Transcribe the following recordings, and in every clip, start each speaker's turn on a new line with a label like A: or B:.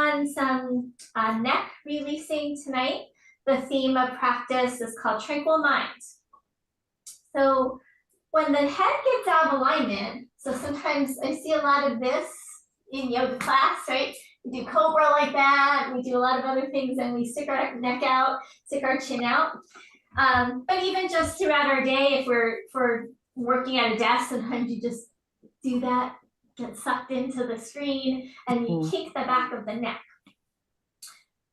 A: on some neck releasing tonight. The theme of practice is called Tranquil Mind. So when the head gets out of alignment, so sometimes I see a lot of this in yoga class, right? We do cobra like that. We do a lot of other things, and we stick our neck out, stick our chin out. But even just throughout our day, if we're working at a desk, sometimes you just do that, get sucked into the screen, and you kick the back of the neck.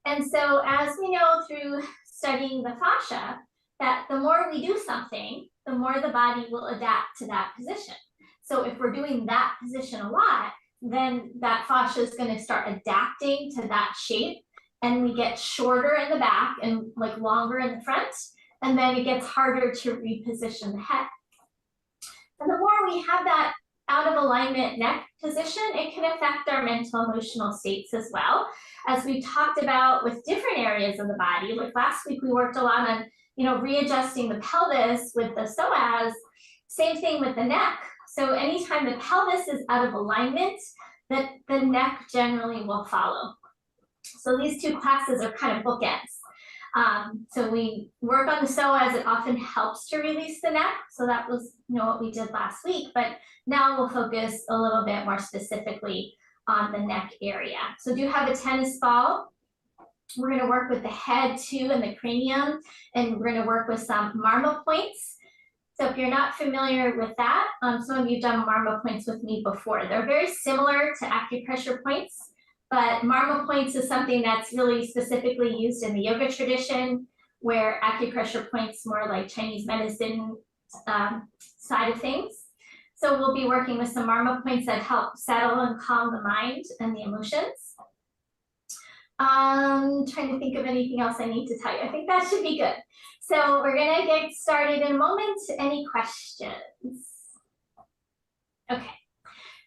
A: And so as we know through studying the fascia, that the more we do something, the more the body will adapt to that position. So if we're doing that position a lot, then that fascia is going to start adapting to that shape, and we get shorter in the back and like longer in the front, and then it gets harder to reposition the head. And the more we have that out of alignment neck position, it can affect our mental emotional states as well. As we talked about with different areas of the body, like last week we worked a lot on, readjusting the pelvis with the psoas, same thing with the neck. So anytime the pelvis is out of alignment, the neck generally will follow. So these two classes are kind of bookends. So we work on the psoas, it often helps to release the neck. So that was what we did last week, but now we'll focus a little bit more specifically on the neck area. So do have a tennis ball. We're going to work with the head too and the cranium, and we're going to work with some marma points. So if you're not familiar with that, some of you have done marma points with me before. They're very similar to acupressure points, but marma points is something that's really specifically used in the yoga tradition, where acupressure points more like Chinese medicine side of things. So we'll be working with some marma points that help settle and calm the mind and the emotions. Trying to think of anything else I need to tell you. I think that should be good. So we're gonna get started in a moment. Any questions? Okay.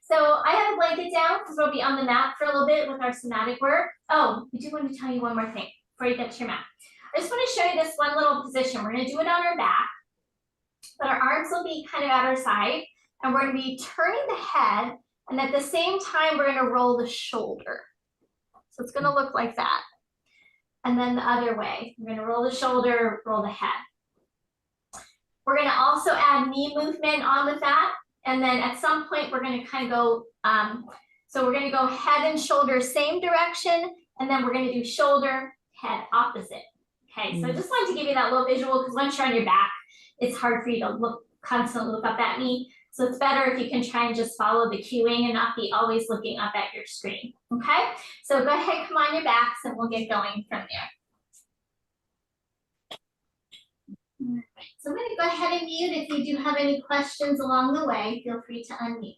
A: So I have a blanket down because we'll be on the mat for a little bit with our somatic work. Oh, I do want to tell you one more thing before you get to your mat. I just want to show you this one little position. We're going to do it on our back, but our arms will be kind of at our side, and we're going to be turning the head, and at the same time, we're going to roll the shoulder. So it's going to look like that. And then the other way, we're going to roll the shoulder, roll the head. We're going to also add knee movement on with that. And then at some point, we're going to kind of go, so we're going to go head and shoulder same direction, and then we're going to do shoulder, head opposite. Okay, so I just wanted to give you that little visual, because once you're on your back, it's hard for you to constantly look up at me. So it's better if you can try and just follow the cueing and not be always looking up at your screen. Okay, so go ahead, come on your backs, and we'll get going from there. All right. So I'm going to go ahead and mute. If you do have any questions along the way, feel free to unmute.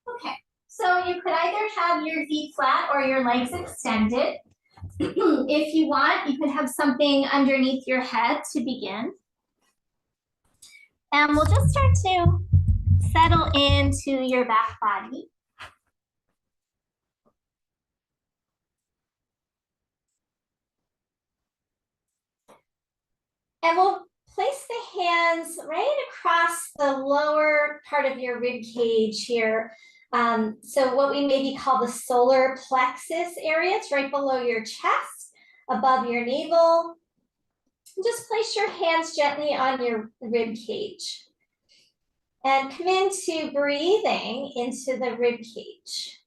A: Okay, so you could either have your feet flat or your legs extended. If you want, you could have something underneath your head to begin. And we'll just start to settle into your back body. And we'll place the hands right across the lower part of your rib cage here. So what we maybe call the solar plexus area. It's right below your chest, above your navel. Just place your hands gently on your rib cage. And come into breathing into the rib cage.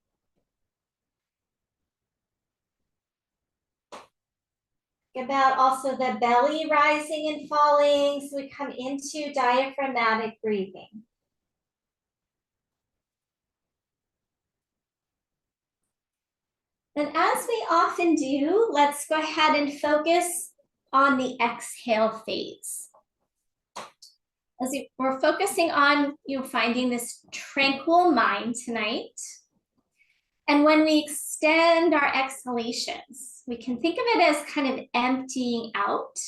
A: About also the belly rising and falling, so we come into diaphragmatic breathing. And as we often do, let's go ahead and focus on the exhale phase. As we're focusing on finding this tranquil mind tonight. And when we extend our exhalations, we can think of it as kind of emptying out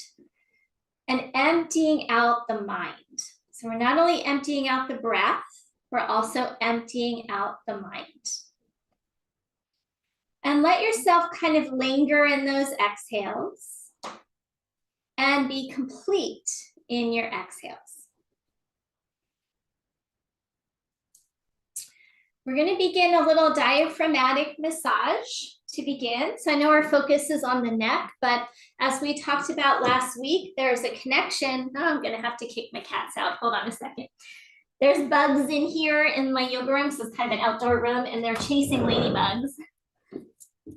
A: and emptying out the mind. So we're not only emptying out the breath, we're also emptying out the mind. And let yourself kind of linger in those exhales and be complete in your exhales. We're going to begin a little diaphragmatic massage to begin. So I know our focus is on the neck, but as we talked about last week, there's a connection. Oh, I'm going to have to kick my cats out. Hold on a second. There's bugs in here in my yoga room, so it's kind of an outdoor room, and they're chasing ladybugs.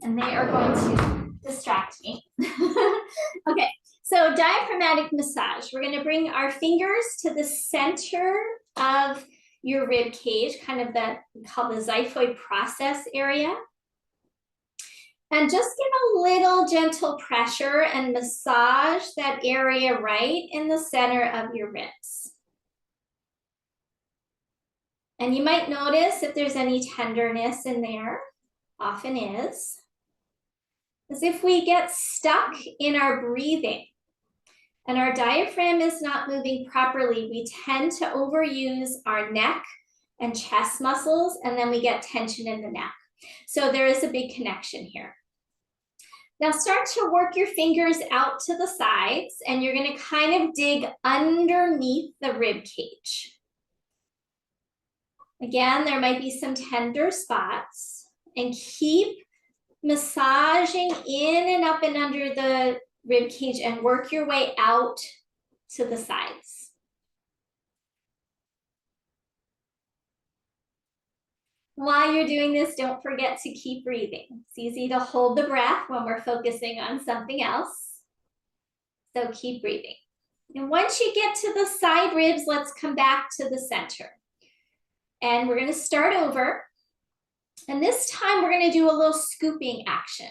A: And they are going to distract me. Okay, so diaphragmatic massage. We're going to bring our fingers to the center of your rib cage, kind of the, we call the xiphoid process area. And just give a little gentle pressure and massage that area right in the center of your ribs. And you might notice if there's any tenderness in there, often is. As if we get stuck in our breathing and our diaphragm is not moving properly, we tend to overuse our neck and chest muscles, and then we get tension in the neck. So there is a big connection here. Now start to work your fingers out to the sides, and you're going to kind of dig underneath the rib cage. Again, there might be some tender spots, and keep massaging in and up and under the rib cage and work your way out to the sides. While you're doing this, don't forget to keep breathing. It's easy to hold the breath when we're focusing on something else. So keep breathing. And once you get to the side ribs, let's come back to the center. And we're going to start over. And this time we're going to do a little scooping action.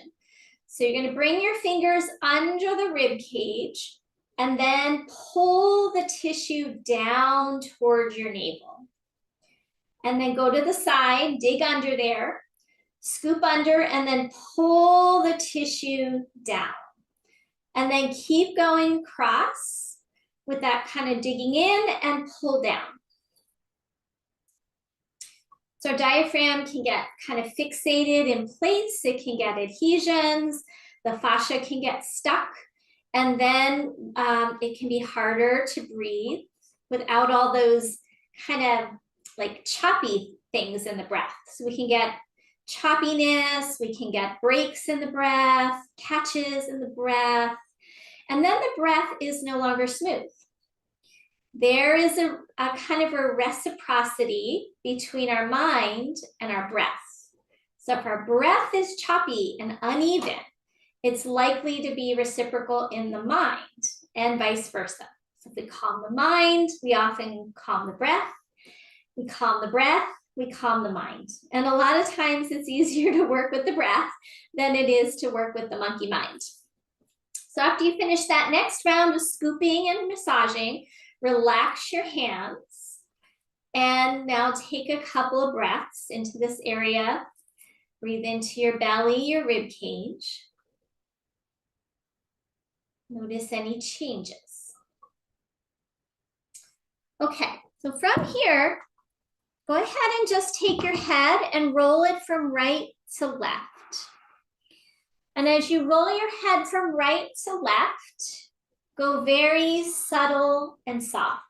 A: So you're going to bring your fingers under the rib cage and then pull the tissue down towards your navel. And then go to the side, dig under there, scoop under, and then pull the tissue down. And then keep going across with that kind of digging in and pull down. So our diaphragm can get kind of fixated in place. It can get adhesions. The fascia can get stuck. And then it can be harder to breathe without all those kind of like choppy things in the breath. So we can get choppiness. We can get breaks in the breath, catches in the breath. And then the breath is no longer smooth. There is a kind of a reciprocity between our mind and our breath. So if our breath is choppy and uneven, it's likely to be reciprocal in the mind and vice versa. So if we calm the mind, we often calm the breath. We calm the breath, we calm the mind. And a lot of times it's easier to work with the breath than it is to work with the monkey mind. So after you finish that next round of scooping and massaging, relax your hands, and now take a couple of breaths into this area. Breathe into your belly, your rib cage. Notice any changes. Okay, so from here, go ahead and just take your head and roll it from right to left. And as you roll your head from right to left, go very subtle and soft.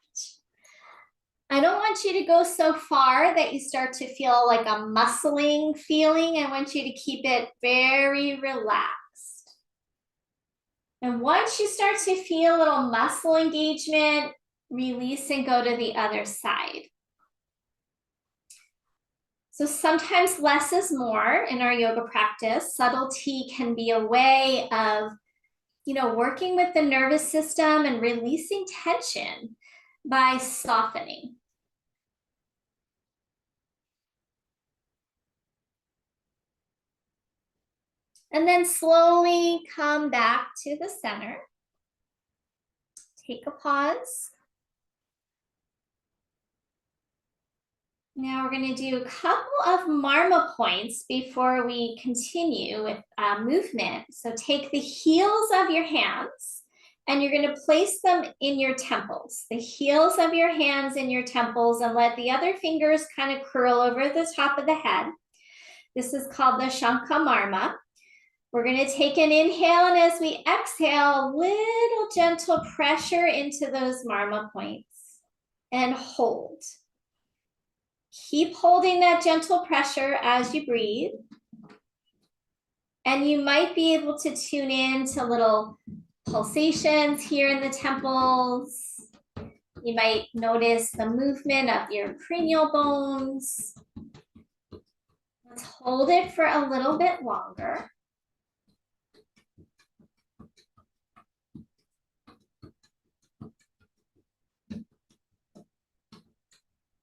A: I don't want you to go so far that you start to feel like a muscling feeling. I want you to keep it very relaxed. And once you start to feel a little muscle engagement, release and go to the other side. So sometimes less is more in our yoga practice. Subtlety can be a way of, working with the nervous system and releasing tension by softening. And then slowly come back to the center. Take a pause. Now we're going to do a couple of marma points before we continue with movement. So take the heels of your hands and you're going to place them in your temples. The heels of your hands in your temples, and let the other fingers kind of curl over the top of the head. This is called the Shankha Marma. We're going to take an inhale, and as we exhale, a little gentle pressure into those marma points and hold. Keep holding that gentle pressure as you breathe. And you might be able to tune in to little pulsations here in the temples. You might notice the movement of your cranial bones. Let's hold it for a little bit longer.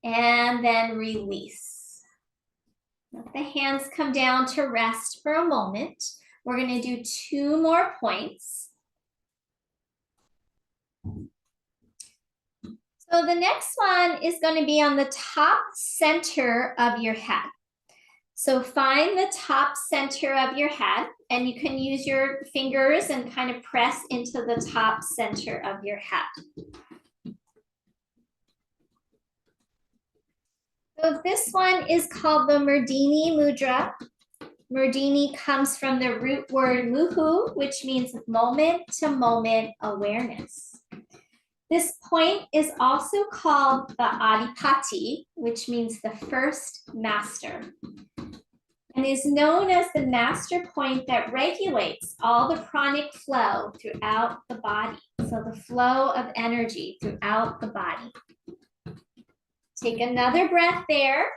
A: And then release. Let the hands come down to rest for a moment. We're going to do 2 more points. So the next one is going to be on the top center of your head. So find the top center of your head, and you can use your fingers and kind of press into the top center of your head. So this one is called the Murdini Mudra. Murdini comes from the root word muhu, which means moment-to-moment awareness. This point is also called the Adipati, which means the first master, and is known as the master point that regulates all the pranic flow throughout the body. So the flow of energy throughout the body. Take another breath there.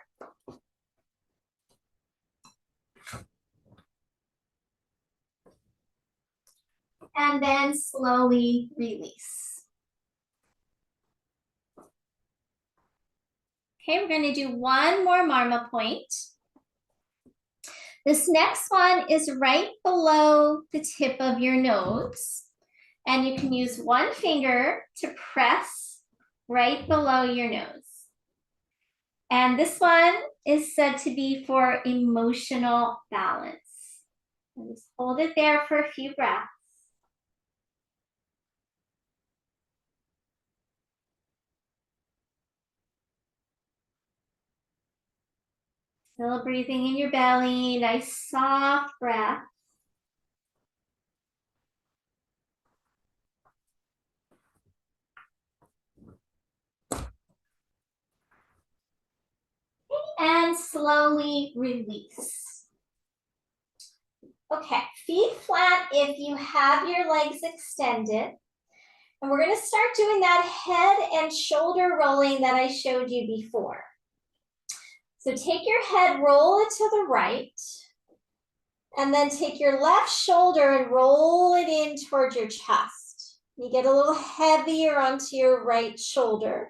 A: And then slowly release. Okay, we're going to do one more marma point. This next one is right below the tip of your nose. And you can use one finger to press right below your nose. And this one is said to be for emotional balance. And just hold it there for a few breaths. Still breathing in your belly, nice soft breath. And slowly release. Okay, feet flat if you have your legs extended. And we're going to start doing that head and shoulder rolling that I showed you before. So take your head, roll it to the right, and then take your left shoulder and roll it in towards your chest. You get a little heavier onto your right shoulder,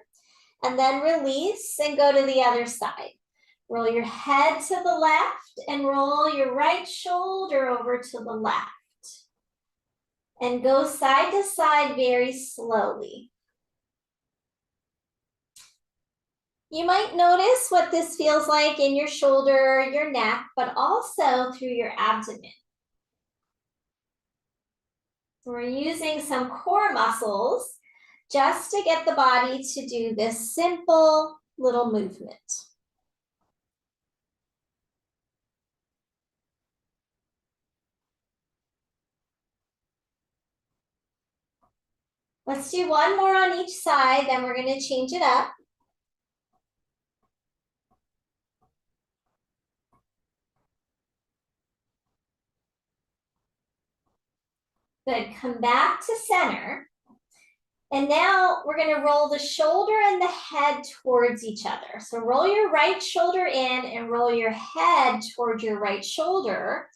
A: and then release and go to the other side. Roll your head to the left and roll your right shoulder over to the left. And go side to side very slowly. You might notice what this feels like in your shoulder, your neck, but also through your abdomen. We're using some core muscles just to get the body to do this simple little movement. Let's do one more on each side, then we're going to change it up. Good, come back to center. And now we're going to roll the shoulder and the head towards each other. So roll your right shoulder in and roll your head towards your right shoulder,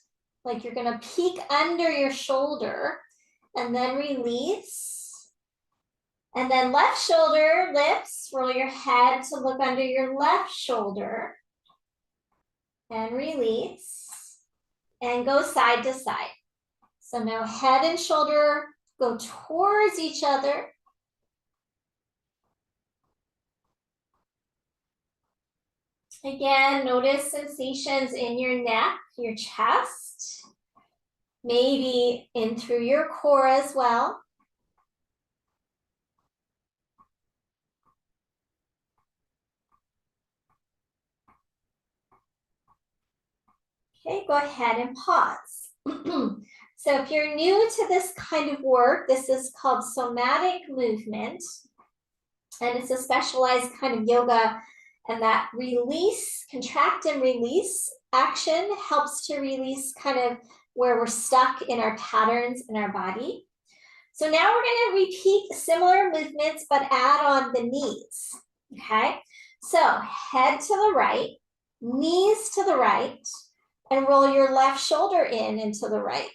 A: like you're going to peek under your shoulder, and then release. And then left shoulder lifts, roll your head to look under your left shoulder, and release, and go side to side. So now head and shoulder go towards each other. Again, notice sensations in your neck, your chest, maybe in through your core as well. Okay, go ahead and pause. So if you're new to this kind of work, this is called somatic movement. And it's a specialized kind of yoga. And that release, contract and release action helps to release kind of where we're stuck in our patterns in our body. So now we're going to repeat similar movements, but add on the knees. Okay. So head to the right, knees to the right, and roll your left shoulder in into the right.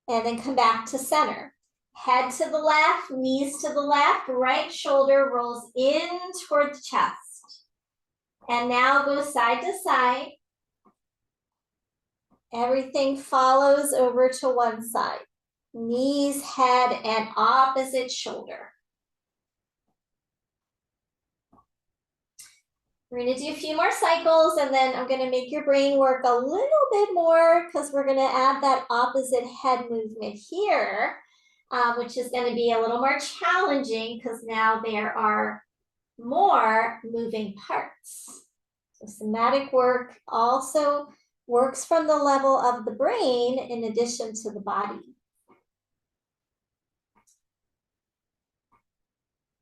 A: And then come back to center. Head to the left, knees to the left, right shoulder rolls in toward the chest. And now go side to side. Everything follows over to one side. Knees, head, and opposite shoulder. We're going to do a few more cycles, and then I'm going to make your brain work a little bit more because we're going to add that opposite head movement here, which is going to be a little more challenging because now there are more moving parts. So somatic work also works from the level of the brain in addition to the body.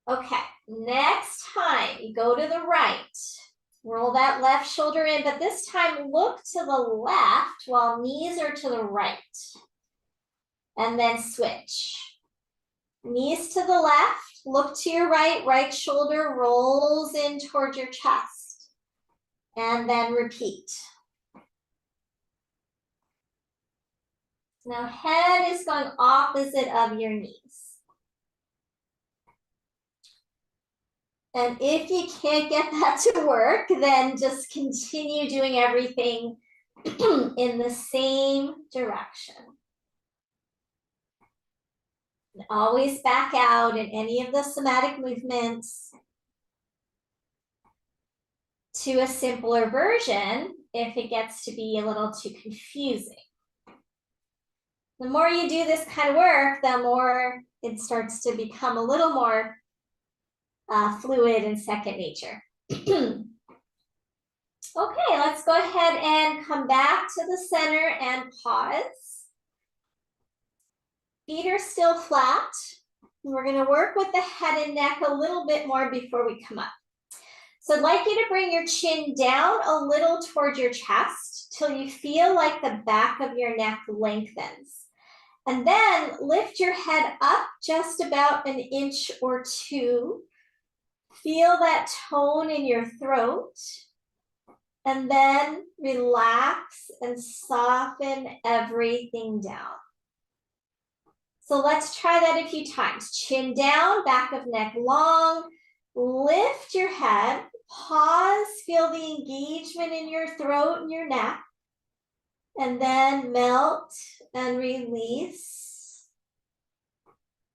A: Okay, next time you go to the right, roll that left shoulder in, but this time look to the left while knees are to the right. And then switch. Knees to the left, look to your right, right shoulder rolls in toward your chest. And then repeat. Now head is going opposite of your knees. And if you can't get that to work, then just continue doing everything in the same direction. And always back out in any of the somatic movements to a simpler version if it gets to be a little too confusing. The more you do this kind of work, the more it starts to become a little more fluid and second nature. Okay, let's go ahead and come back to the center and pause. Feet are still flat. We're going to work with the head and neck a little bit more before we come up. So I'd like you to bring your chin down a little towards your chest till you feel like the back of your neck lengthens. And then lift your head up just about an inch or two. Feel that tone in your throat. And then relax and soften everything down. So let's try that a few times. Chin down, back of neck long. Lift your head. Pause. Feel the engagement in your throat and your neck. And then melt and release.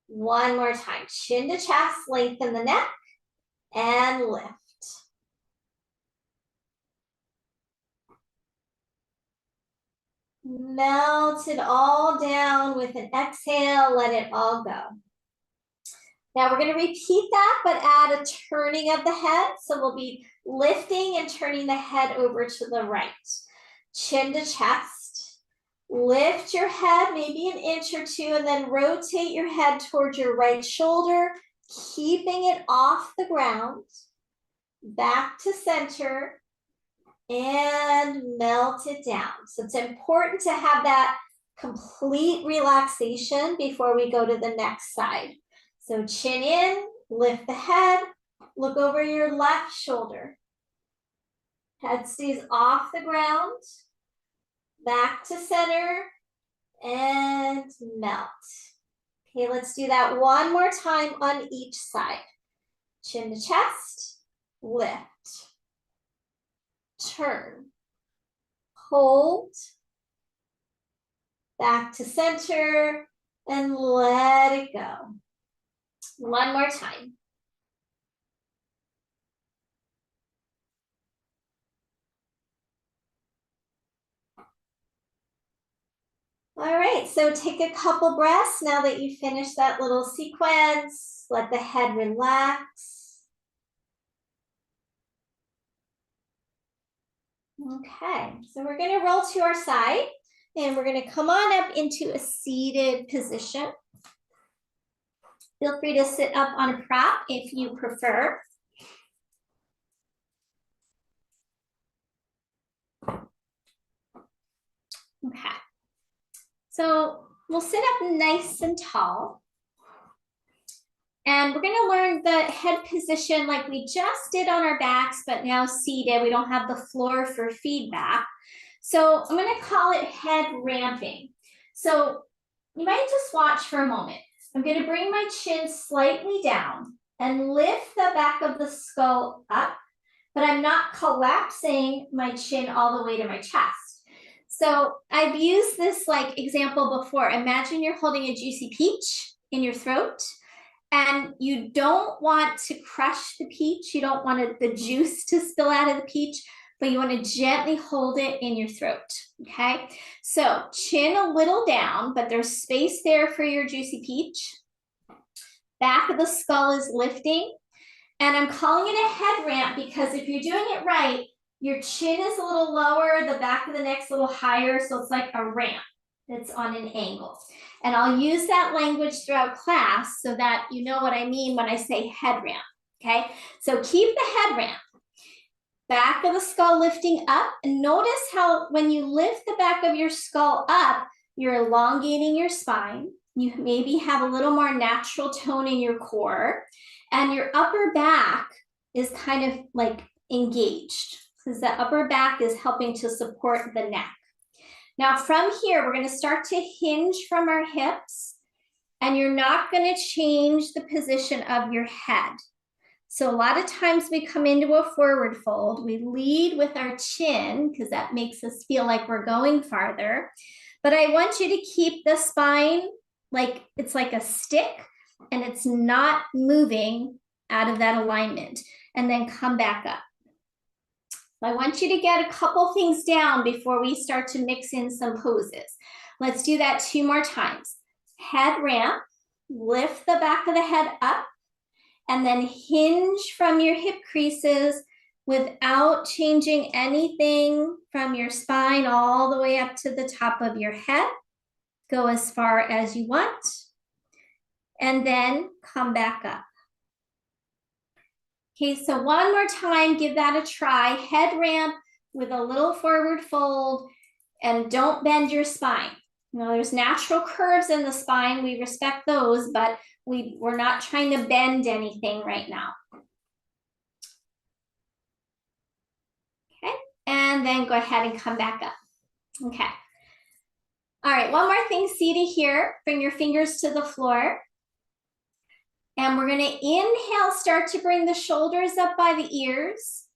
A: One more time. Chin to chest, lengthen the neck, and lift. Melt it all down with an exhale. Let it all go. Now we're going to repeat that, but add a turning of the head. So we'll be lifting and turning the head over to the right. Chin to chest. Lift your head maybe an inch or two, and then rotate your head towards your right shoulder, keeping it off the ground. Back to center and melt it down. So it's important to have that complete relaxation before we go to the next side. So chin in, lift the head, look over your left shoulder. Head stays off the ground. Back to center and melt. Okay, let's do that one more time on each side. Chin to chest, lift, turn, hold, back to center, and let it go. One more time. All right, so take a couple breaths now that you finished that little sequence. Let the head relax. Okay, so we're gonna roll to our side and we're gonna come on up into a seated position. Feel free to sit up on a prop if you prefer. Okay, so we'll sit up nice and tall. And we're gonna learn the head position like we just did on our backs, but now seated. We don't have the floor for feedback. So I'm gonna call it head ramping. So you might just watch for a moment. I'm gonna bring my chin slightly down and lift the back of the skull up, but I'm not collapsing my chin all the way to my chest. So I've used this like example before. Imagine you're holding a juicy peach in your throat and you don't want to crush the peach. You don't want the juice to spill out of the peach, but you want to gently hold it in your throat, okay? So chin a little down, but there's space there for your juicy peach. Back of the skull is lifting. And I'm calling it a head ramp because if you're doing it right, your chin is a little lower, the back of the neck's a little higher, so it's like a ramp that's on an angle. And I'll use that language throughout class so that you know what I mean when I say head ramp, okay? So keep the head ramp. Back of the skull lifting up, and notice how when you lift the back of your skull up, you're elongating your spine. You maybe have a little more natural tone in your core, and your upper back is kind of like engaged because the upper back is helping to support the neck. Now from here, we're going to start to hinge from our hips, and you're not going to change the position of your head. So a lot of times we come into a forward fold, we lead with our chin because that makes us feel like we're going farther. But I want you to keep the spine like it's like a stick and it's not moving out of that alignment, and then come back up. I want you to get a couple things down before we start to mix in some poses. Let's do that 2 more times. Head ramp, lift the back of the head up, and then hinge from your hip creases without changing anything from your spine all the way up to the top of your head. Go as far as you want, and then come back up. Okay, so one more time, give that a try. Head ramp with a little forward fold, and don't bend your spine. You know, there's natural curves in the spine. We respect those, but we're not trying to bend anything right now. Okay, and then go ahead and come back up. Okay. All right, one more thing, seated here. Bring your fingers to the floor. And we're gonna inhale, start to bring the shoulders up by the ears,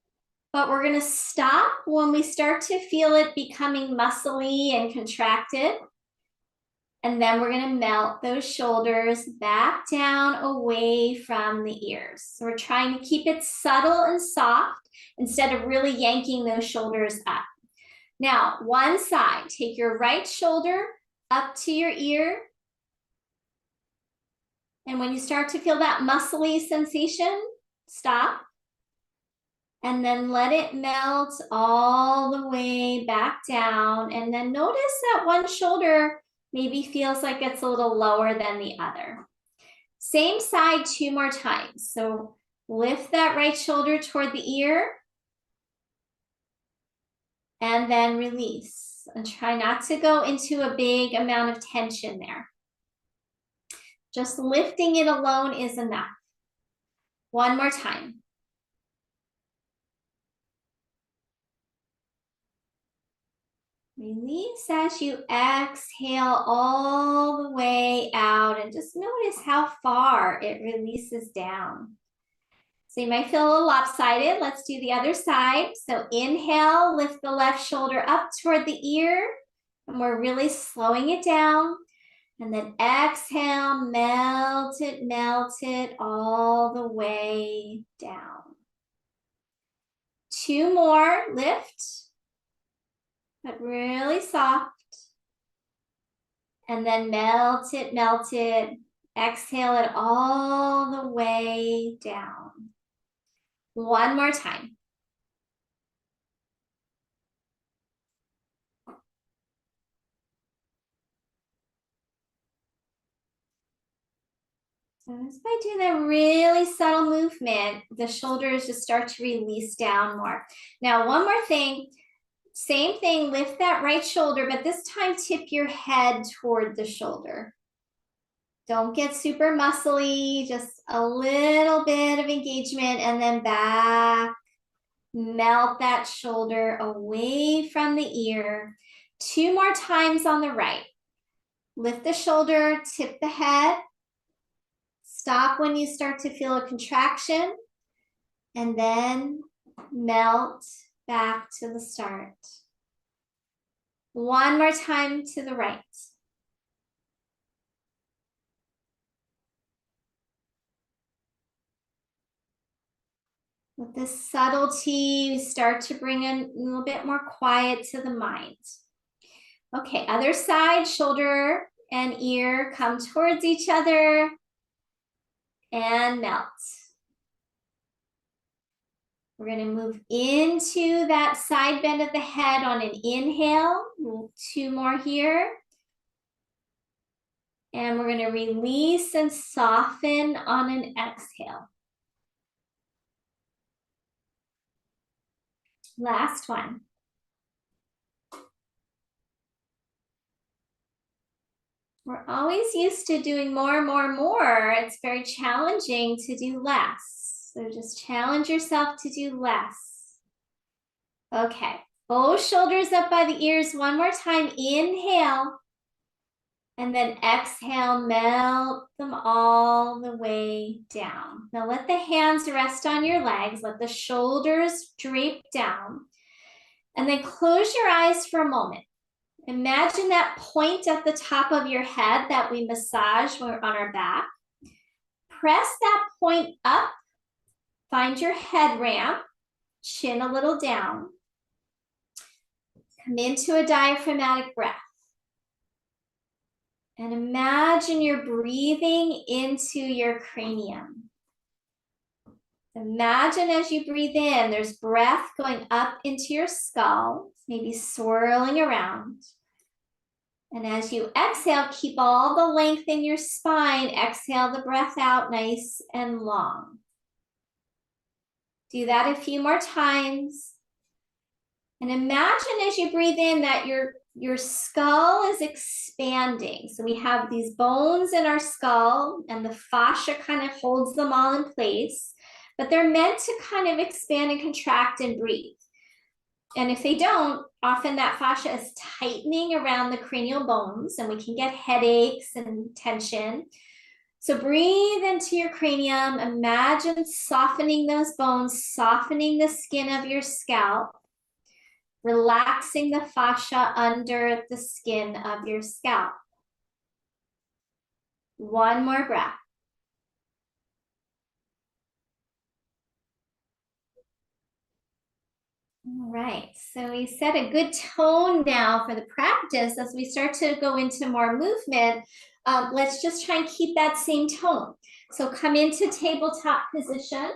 A: but we're gonna stop when we start to feel it becoming muscly and contracted. And then we're gonna melt those shoulders back down away from the ears. So we're trying to keep it subtle and soft instead of really yanking those shoulders up. Now, one side, take your right shoulder up to your ear. And when you start to feel that muscly sensation, stop. And then let it melt all the way back down. And then notice that one shoulder maybe feels like it's a little lower than the other. Same side 2 more times. So lift that right shoulder toward the ear. And then release. And try not to go into a big amount of tension there. Just lifting it alone is enough. One more time. Release as you exhale all the way out, and just notice how far it releases down. So you might feel a little lopsided. Let's do the other side. So inhale, lift the left shoulder up toward the ear, and we're really slowing it down. And then exhale, melt it all the way down. 2 more, lift, but really soft. And then melt it, exhale it all the way down. One more time. So just by doing a really subtle movement, the shoulders just start to release down more. Now, one more thing, same thing, lift that right shoulder, but this time tip your head toward the shoulder. Don't get super muscly, just a little bit of engagement and then back. Melt that shoulder away from the ear. 2 more times on the right. Lift the shoulder, tip the head. Stop when you start to feel a contraction, and then melt back to the start. 1 more time to the right. With this subtlety, we start to bring in a little bit more quiet to the mind. Okay, other side, shoulder and ear come towards each other and melt. We're going to move into that side bend of the head on an inhale. 2 more here. And we're going to release and soften on an exhale. Last one. We're always used to doing more. It's very challenging to do less. So just challenge yourself to do less. Okay, both shoulders up by the ears. 1 more time, inhale. And then exhale, melt them all the way down. Now let the hands rest on your legs. Let the shoulders drape down. And then close your eyes for a moment. Imagine that point at the top of your head that we massage when we're on our back. Press that point up. Find your head ramp. Chin a little down. Come into a diaphragmatic breath. And imagine you're breathing into your cranium. Imagine as you breathe in, there's breath going up into your skull, maybe swirling around. And as you exhale, keep all the length in your spine. Exhale the breath out nice and long. Do that a few more times. And imagine as you breathe in that your skull is expanding. So we have these bones in our skull and the fascia kind of holds them all in place, but they're meant to kind of expand and contract and breathe. And if they don't, often that fascia is tightening around the cranial bones and we can get headaches and tension. So breathe into your cranium. Imagine softening those bones, softening the skin of your scalp. Relaxing the fascia under the skin of your scalp. 1 more breath. All right, so we set a good tone now for the practice. As we start to go into more movement, let's just try and keep that same tone. So come into tabletop position.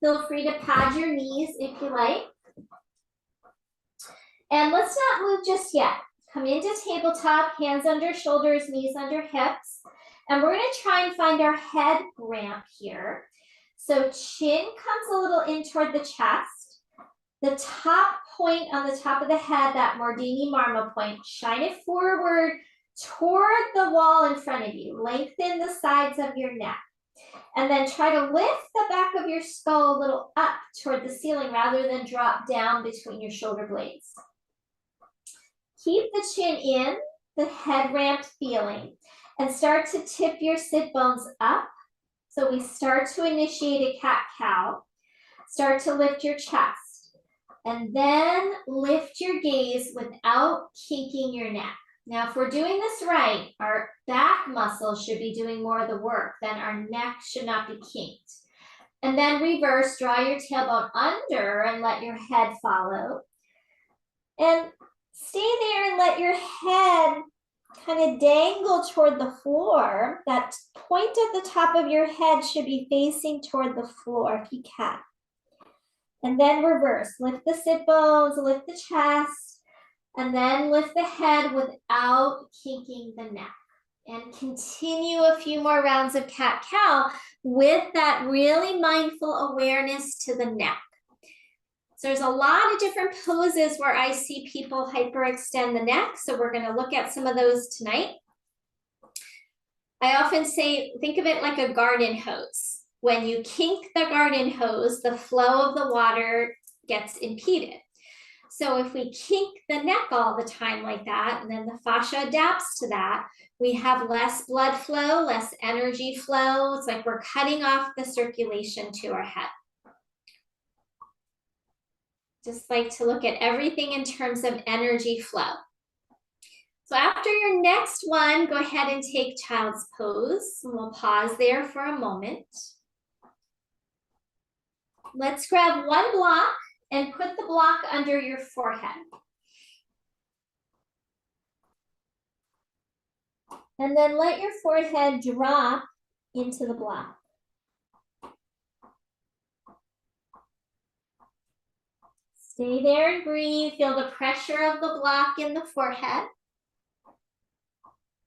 A: Feel free to pad your knees if you like. And let's not move just yet. Come into tabletop, hands under shoulders, knees under hips. And we're going to try and find our head ramp here. So chin comes a little in toward the chest. The top point on the top of the head, that Mordini marma point, shine it forward toward the wall in front of you. Lengthen the sides of your neck. And then try to lift the back of your skull a little up toward the ceiling rather than drop down between your shoulder blades. Keep the chin in, the head ramp feeling, and start to tip your sit bones up. So we start to initiate a cat-cow. Start to lift your chest. And then lift your gaze without kinking your neck. Now, if we're doing this right, our back muscles should be doing more of the work, then our neck should not be kinked. And then reverse, draw your tailbone under and let your head follow. And stay there and let your head kind of dangle toward the floor. That point at the top of your head should be facing toward the floor if you can. And then reverse, lift the sit bones, lift the chest, and then lift the head without kinking the neck. And continue a few more rounds of cat-cow with that really mindful awareness to the neck. So there's a lot of different poses where I see people hyperextend the neck. So we're going to look at some of those tonight. I often say, think of it like a garden hose. When you kink the garden hose, the flow of the water gets impeded. So if we kink the neck all the time like that, and then the fascia adapts to that, we have less blood flow, less energy flow. It's like we're cutting off the circulation to our head. Just like to look at everything in terms of energy flow. So after your next one, go ahead and take child's pose. And we'll pause there for a moment. Let's grab one block and put the block under your forehead. And then let your forehead drop into the block. Stay there and breathe. Feel the pressure of the block in the forehead.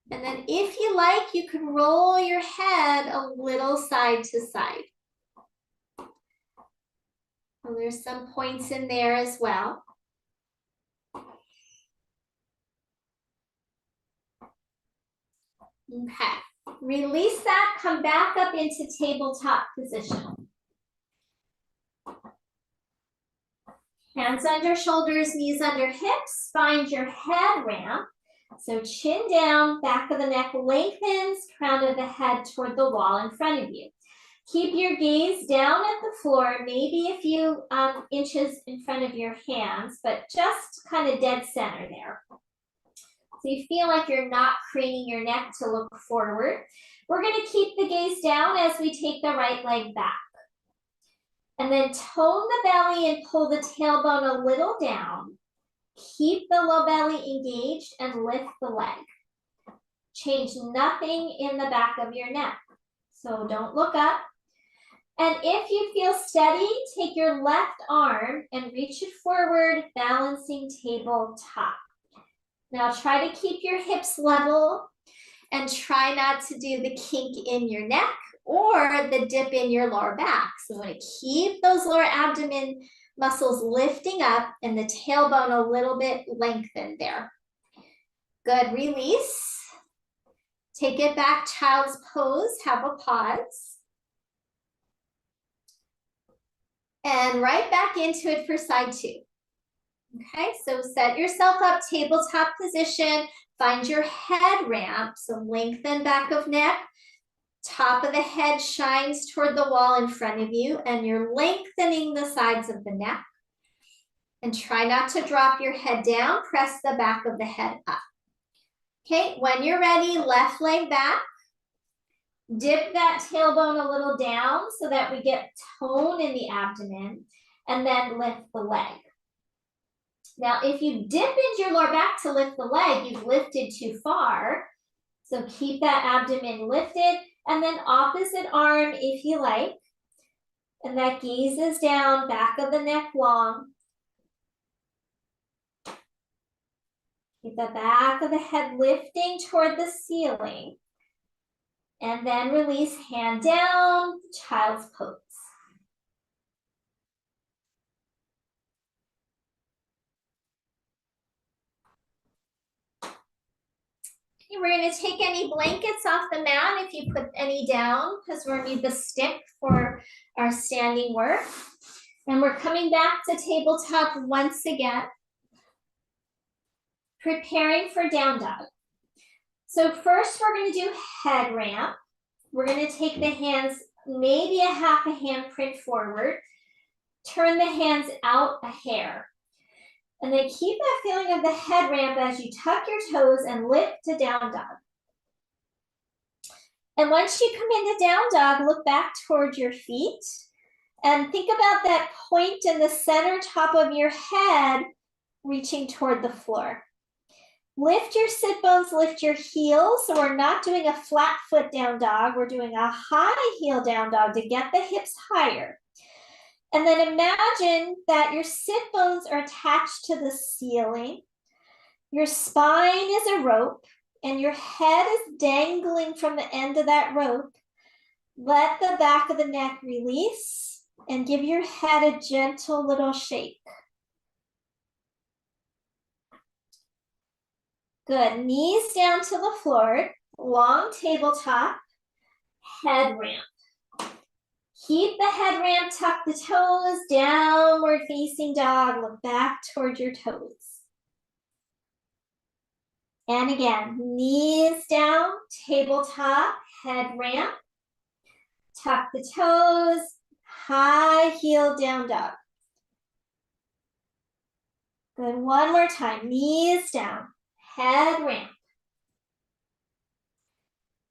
A: And then if you like, you can roll your head a little side to side. And there's some points in there as well. Okay, release that, come back up into tabletop position. Hands under shoulders, knees under hips, find your head ramp. So chin down, back of the neck lengthens, crown of the head toward the wall in front of you. Keep your gaze down at the floor, maybe a few inches in front of your hands, but just kind of dead center there. So you feel like you're not craning your neck to look forward. We're going to keep the gaze down as we take the right leg back. And then tone the belly and pull the tailbone a little down. Keep the low belly engaged and lift the leg. Change nothing in the back of your neck. So don't look up. And if you feel steady, take your left arm and reach it forward, balancing tabletop. Now try to keep your hips level and try not to do the kink in your neck or the dip in your lower back. So you want to keep those lower abdomen muscles lifting up and the tailbone a little bit lengthened there. Good, release. Take it back, child's pose, have a pause. And right back into it for side two. Okay, so set yourself up, tabletop position, find your head ramp, so lengthen back of neck, top of the head shines toward the wall in front of you, and you're lengthening the sides of the neck. And try not to drop your head down, press the back of the head up. Okay, when you're ready, left leg back, dip that tailbone a little down so that we get tone in the abdomen, and then lift the leg. Now, if you dip into your lower back to lift the leg, you've lifted too far. So keep that abdomen lifted, and then opposite arm if you like. And that gazes down, back of the neck long. Keep the back of the head lifting toward the ceiling. And then release, hand down, child's pose. We're going to take any blankets off the mat if you put any down, because we're going to need the stick for our standing work. And we're coming back to tabletop once again, preparing for down dog. So first we're going to do head ramp. We're going to take the hands maybe a half a handprint forward, turn the hands out a hair. And then keep that feeling of the head ramp as you tuck your toes and lift to down dog. And once you come into down dog, look back towards your feet and think about that point in the center top of your head reaching toward the floor. Lift your sit bones, lift your heels. So we're not doing a flat foot down dog. We're doing a high heel down dog to get the hips higher. And then imagine that your sit bones are attached to the ceiling. Your spine is a rope, and your head is dangling from the end of that rope, let the back of the neck release and give your head a gentle little shake. Good, knees down to the floor, long tabletop, head ramp. Keep the head ramp, tuck the toes, downward facing dog, look back toward your toes. And again, knees down, tabletop, head ramp, tuck the toes, high heel down dog. Good, one more time, knees down, head ramp,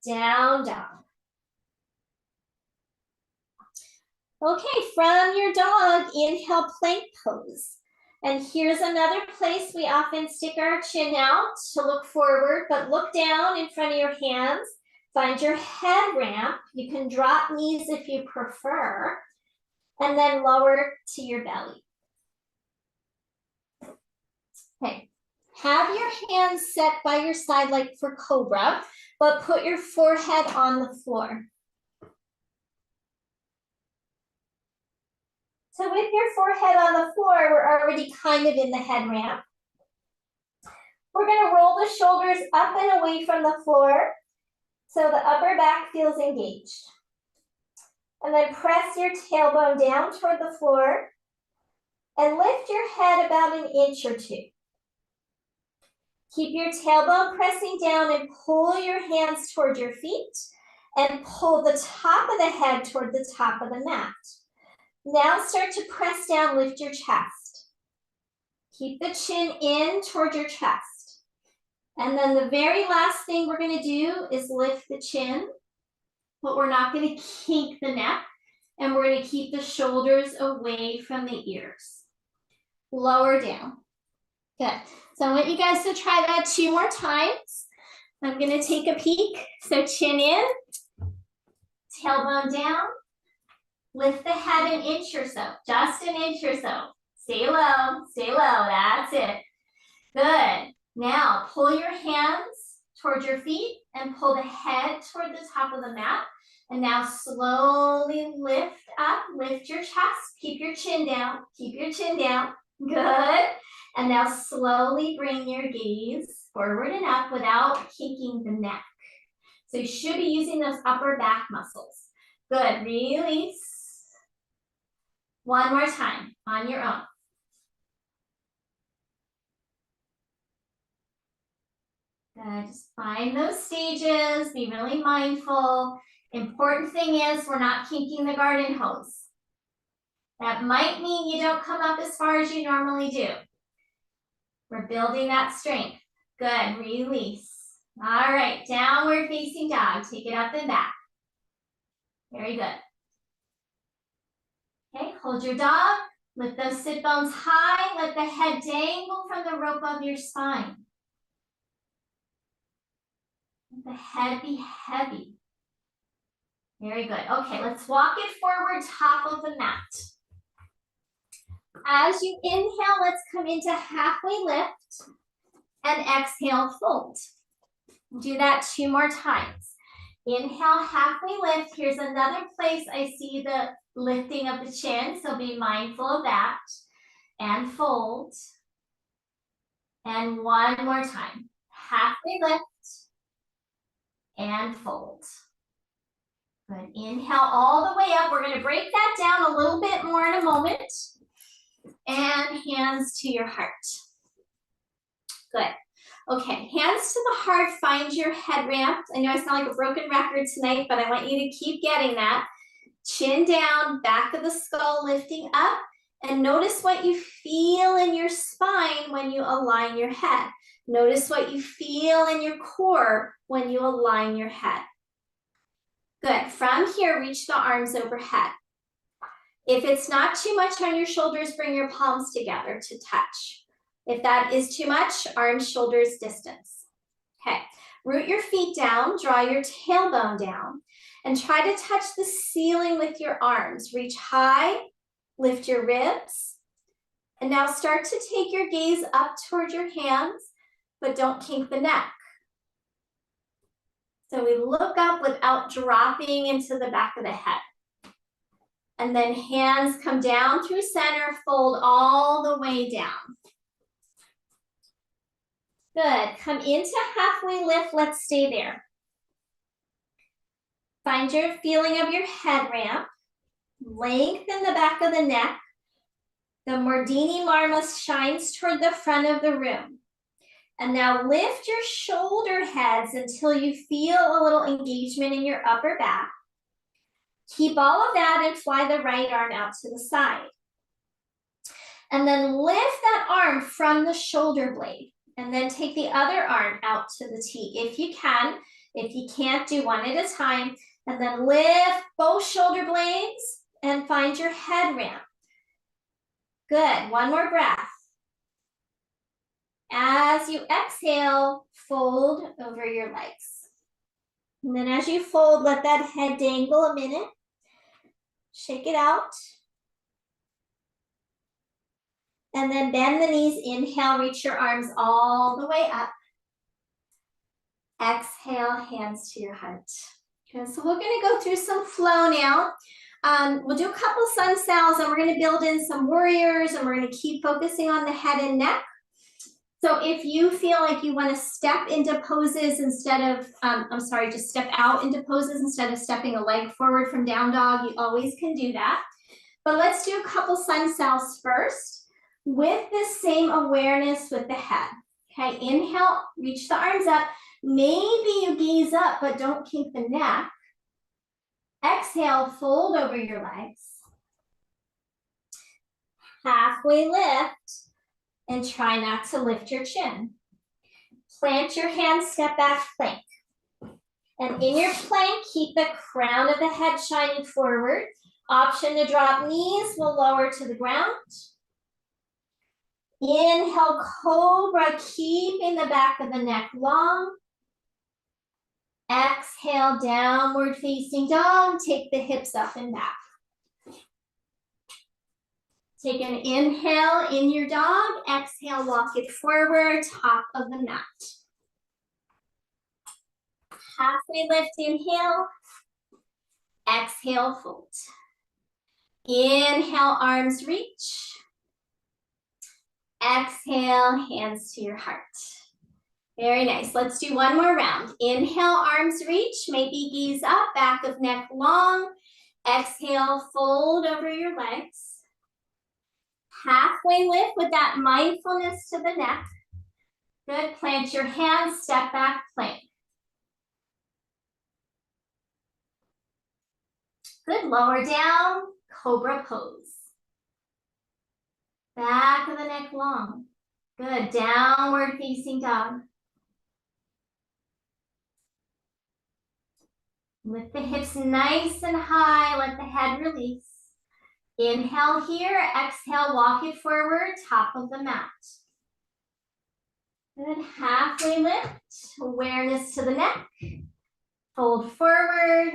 A: down dog. Okay, from your dog, inhale, plank pose. And here's another place we often stick our chin out to look forward, but look down in front of your hands. Find your head ramp. You can drop knees if you prefer, and then lower to your belly. Okay, have your hands set by your side like for cobra, but put your forehead on the floor. So with your forehead on the floor, we're already kind of in the head ramp. We're gonna roll the shoulders up and away from the floor so the upper back feels engaged. And then press your tailbone down toward the floor and lift your head about an inch or two. Keep your tailbone pressing down and pull your hands toward your feet and pull the top of the head toward the top of the mat. Now start to press down, lift your chest. Keep the chin in toward your chest. And then the very last thing we're gonna do is lift the chin, but we're not gonna kink the neck, and we're gonna keep the shoulders away from the ears. Lower down. Good. So I want you guys to try that 2 more times. I'm gonna take a peek. So chin in, tailbone down. Lift the head an inch or so, just an inch or so. Stay low, that's it. Good. Now pull your hands towards your feet and pull the head toward the top of the mat. And now slowly lift up, lift your chest, keep your chin down, Good. And now slowly bring your gaze forward and up without kinking the neck. So you should be using those upper back muscles. Good, release. One more time on your own. Good, just find those stages, be really mindful. Important thing is we're not kinking the garden hose. That might mean you don't come up as far as you normally do. We're building that strength. Good, release. All right, downward facing dog, take it up and back. Very good. Okay, hold your dog, lift those sit bones high, let the head dangle from the rope of your spine. Let the head be heavy. Very good. Okay, let's walk it forward, top of the mat. As you inhale, let's come into halfway lift and exhale, fold. Do that 2 more times. Inhale, halfway lift. Here's another place I see the lifting of the chin, so be mindful of that. And fold. And one more time. Halfway lift and fold. Good. Inhale all the way up. We're going to break that down a little bit more in a moment. And hands to your heart. Good. Okay, hands to the heart, find your head ramp. I know I sound like a broken record tonight, but I want you to keep getting that. Chin down, back of the skull lifting up, and notice what you feel in your spine when you align your head. Notice what you feel in your core when you align your head. Good, from here, reach the arms overhead. If it's not too much on your shoulders, bring your palms together to touch. If that is too much, arms, shoulders, distance. Okay, root your feet down, draw your tailbone down, and try to touch the ceiling with your arms. Reach high, lift your ribs, and now start to take your gaze up toward your hands, but don't kink the neck. So we look up without dropping into the back of the head. And then hands come down through center, fold all the way down. Good, come into halfway lift, let's stay there. Find your feeling of your head ramp. Lengthen the back of the neck. The Mordini marma shines toward the front of the room. And now lift your shoulder heads until you feel a little engagement in your upper back. Keep all of that and fly the right arm out to the side. And then lift that arm from the shoulder blade. And then take the other arm out to the T if you can. If you can't, do one at a time. And then lift both shoulder blades and find your head ramp. Good, one more breath. As you exhale, fold over your legs. And then as you fold, let that head dangle a minute. Shake it out. And then bend the knees, inhale, reach your arms all the way up. Exhale, hands to your heart. Okay, so we're gonna go through some flow now. We'll do a couple sun cells and we're gonna build in some warriors and we're gonna keep focusing on the head and neck. So if you feel like you wanna step into poses instead of, just step out into poses instead of stepping a leg forward from down dog, you always can do that. But let's do a couple sun cells first with this same awareness with the head. Okay, inhale, reach the arms up. Maybe you gaze up, but don't kink the neck. Exhale, fold over your legs. Halfway lift, and try not to lift your chin. Plant your hands, step back, plank. And in your plank, keep the crown of the head shining forward. Option to drop knees, will lower to the ground. Inhale, cobra, keeping the back of the neck long. Exhale, downward facing dog. Take the hips up and back. Take an inhale in your dog. Exhale, walk it forward, top of the mat. Halfway lift, inhale. Exhale, fold. Inhale, arms reach. Exhale, hands to your heart. Very nice. Let's do one more round. Inhale, arms reach, maybe gaze up, back of neck long. Exhale, fold over your legs. Halfway lift with that mindfulness to the neck. Good, plant your hands, step back, plank. Good, lower down, cobra pose. Back of the neck long. Good, downward facing dog. Lift the hips nice and high, let the head release. Inhale here, exhale, walk it forward, top of the mat. Good, halfway lift, awareness to the neck. Fold forward.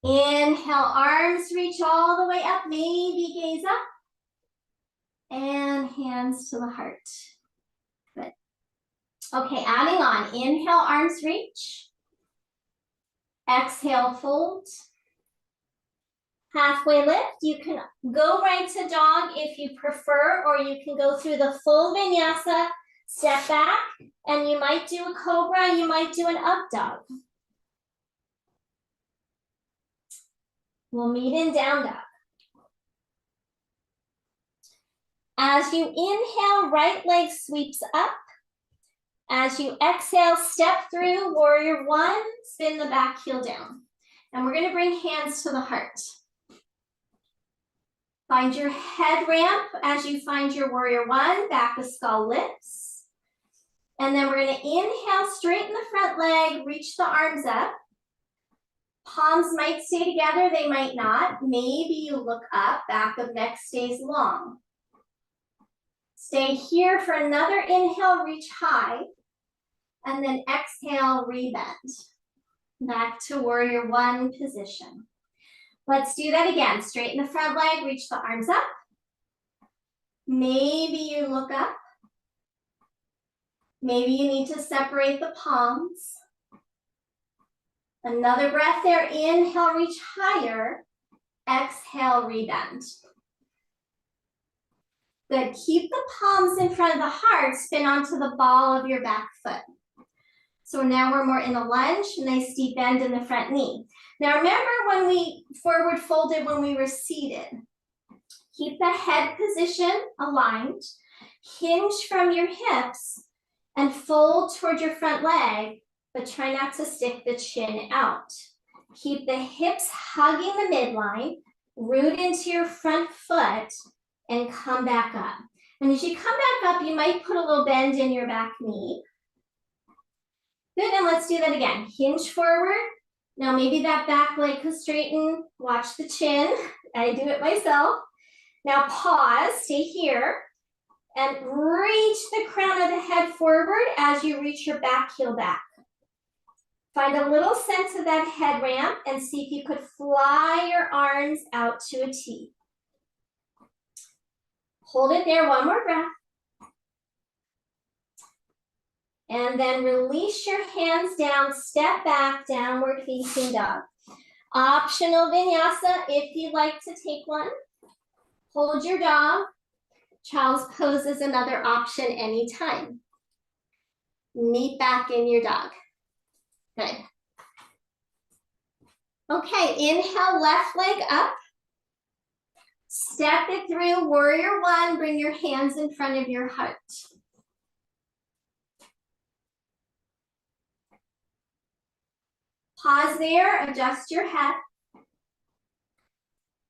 A: Inhale, arms reach all the way up, maybe gaze up. And hands to the heart. Good. Okay, adding on, inhale, arms reach. Exhale, fold. Halfway lift, you can go right to dog if you prefer, or you can go through the full vinyasa, step back, and you might do a cobra, you might do an up dog. We'll meet in down dog. As you inhale, right leg sweeps up. As you exhale, step through warrior one, spin the back heel down. And we're gonna bring hands to the heart. Find your head ramp as you find your warrior one, back of skull lifts. And then we're gonna inhale, straighten the front leg, reach the arms up. Palms might stay together, they might not. Maybe you look up, back of neck stays long. Stay here for another inhale, reach high. And then exhale, rebend. Back to warrior one position. Let's do that again. Straighten the front leg, reach the arms up. Maybe you look up. Maybe you need to separate the palms. Another breath there. Inhale, reach higher. Exhale, rebend. Good. Keep the palms in front of the heart. Spin onto the ball of your back foot. So now we're more in a lunge, nice deep bend in the front knee. Now remember when we forward folded when we were seated. Keep the head position aligned. Hinge from your hips and fold toward your front leg, but try not to stick the chin out. Keep the hips hugging the midline, root into your front foot, and come back up. And as you come back up, you might put a little bend in your back knee. Good, and let's do that again. Hinge forward. Now maybe that back leg could straighten. Watch the chin. I do it myself. Now pause, stay here, and reach the crown of the head forward as you reach your back heel back. Find a little sense of that head ramp and see if you could fly your arms out to a T. Hold it there, one more breath. And then release your hands down, step back, downward facing dog. Optional vinyasa if you'd like to take one. Hold your dog. Child's pose is another option anytime. Meet back in your dog. Good. Okay, inhale, left leg up. Step it through, warrior one. Bring your hands in front of your heart. Pause there, adjust your head.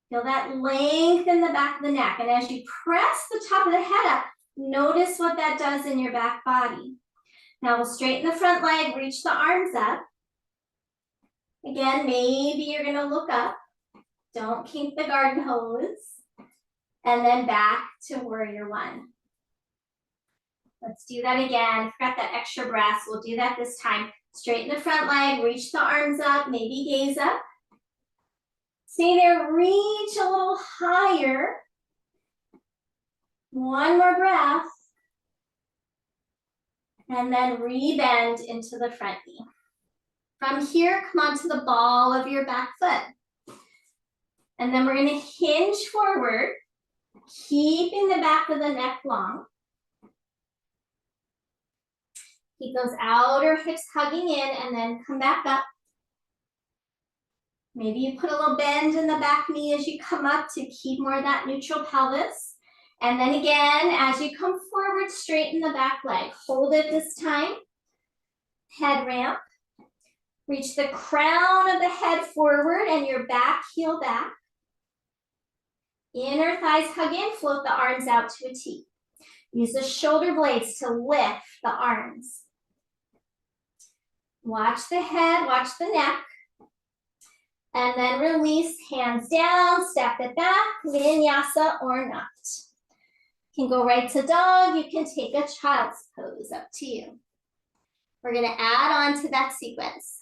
A: Feel that length in the back of the neck. And as you press the top of the head up, notice what that does in your back body. Now we'll straighten the front leg, reach the arms up. Again, maybe you're gonna look up. Don't kink the garden hose. And then back to warrior one. Let's do that again. Forgot that extra breath. We'll do that this time. Straighten the front leg, reach the arms up, maybe gaze up. Stay there, reach a little higher. One more breath. And then rebend into the front knee. From here, come onto the ball of your back foot. And then we're gonna hinge forward, keeping the back of the neck long. Keep those outer hips hugging in and then come back up. Maybe you put a little bend in the back knee as you come up to keep more of that neutral pelvis. And then again, as you come forward, straighten the back leg. Hold it this time. Head ramp. Reach the crown of the head forward and your back heel back. Inner thighs hug in, float the arms out to a T. Use the shoulder blades to lift the arms. Watch the head, watch the neck. And then release, hands down, step it back, vinyasa or not. You can go right to dog, you can take a child's pose, up to you. We're gonna add on to that sequence.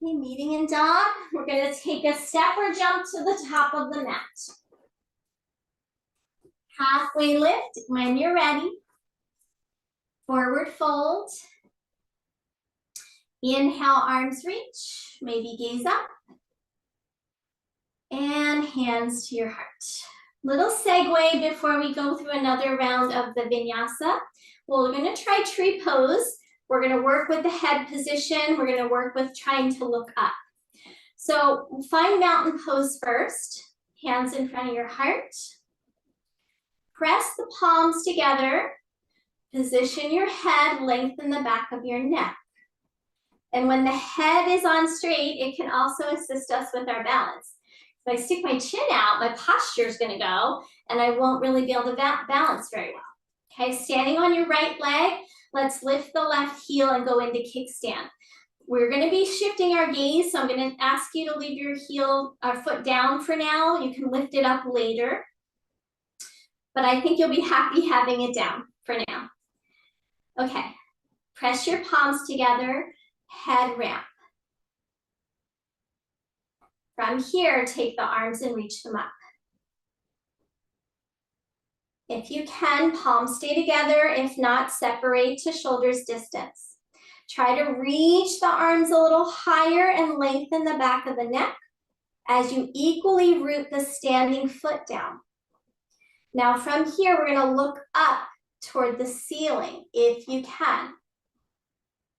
A: Okay, meeting in dog, we're gonna take a step or jump to the top of the mat. Halfway lift when you're ready. Forward fold. Inhale, arms reach, maybe gaze up. And hands to your heart. Little segue before we go through another round of the vinyasa. Well, we're gonna try tree pose. We're gonna work with the head position. We're gonna work with trying to look up. So find mountain pose first. Hands in front of your heart. Press the palms together. Position your head, lengthen the back of your neck. And when the head is on straight, it can also assist us with our balance. If I stick my chin out, my posture is gonna go, and I won't really be able to balance very well. Okay, standing on your right leg, let's lift the left heel and go into kickstand. We're gonna be shifting our gaze, so I'm gonna ask you to leave your heel or foot down for now. You can lift it up later, but I think you'll be happy having it down for now. Okay, press your palms together, head ramp. From here, take the arms and reach them up. If you can, palms stay together. If not, separate to shoulders distance. Try to reach the arms a little higher and lengthen the back of the neck as you equally root the standing foot down. Now from here, we're gonna look up toward the ceiling if you can,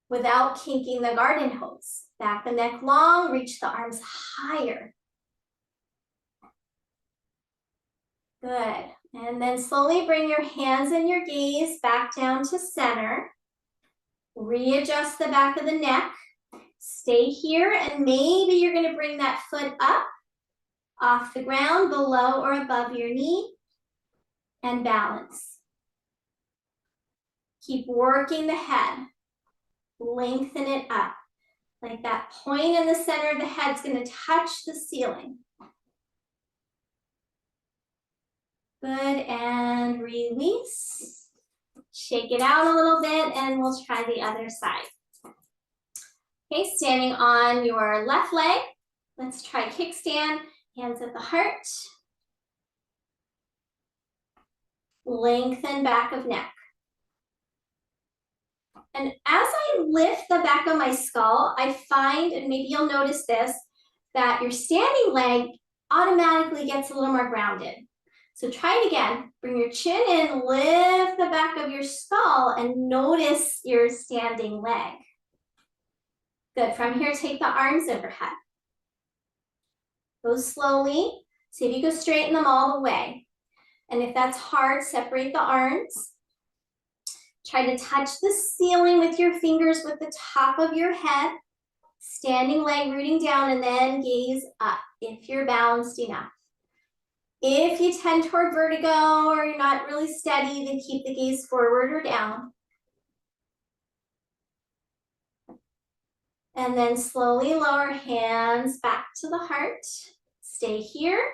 A: without kinking the garden hose. Back the neck long, reach the arms higher. Good, and then slowly bring your hands and your gaze back down to center. Readjust the back of the neck. Stay here, and maybe you're gonna bring that foot up off the ground, below or above your knee, and balance. Keep working the head. Lengthen it up. Like that point in the center of the head is gonna touch the ceiling. Good, and release. Shake it out a little bit, and we'll try the other side. Okay, standing on your left leg. Let's try kickstand, hands at the heart. Lengthen back of neck. And as I lift the back of my skull, I find, and maybe you'll notice this, that your standing leg automatically gets a little more grounded. So try it again. Bring your chin in, lift the back of your skull, and notice your standing leg. Good, from here, take the arms overhead. Go slowly. See if you can straighten them all the way. And if that's hard, separate the arms. Try to touch the ceiling with your fingers with the top of your head. Standing leg rooting down, and then gaze up if you're balanced enough. If you tend toward vertigo or you're not really steady, then keep the gaze forward or down. And then slowly lower hands back to the heart. Stay here,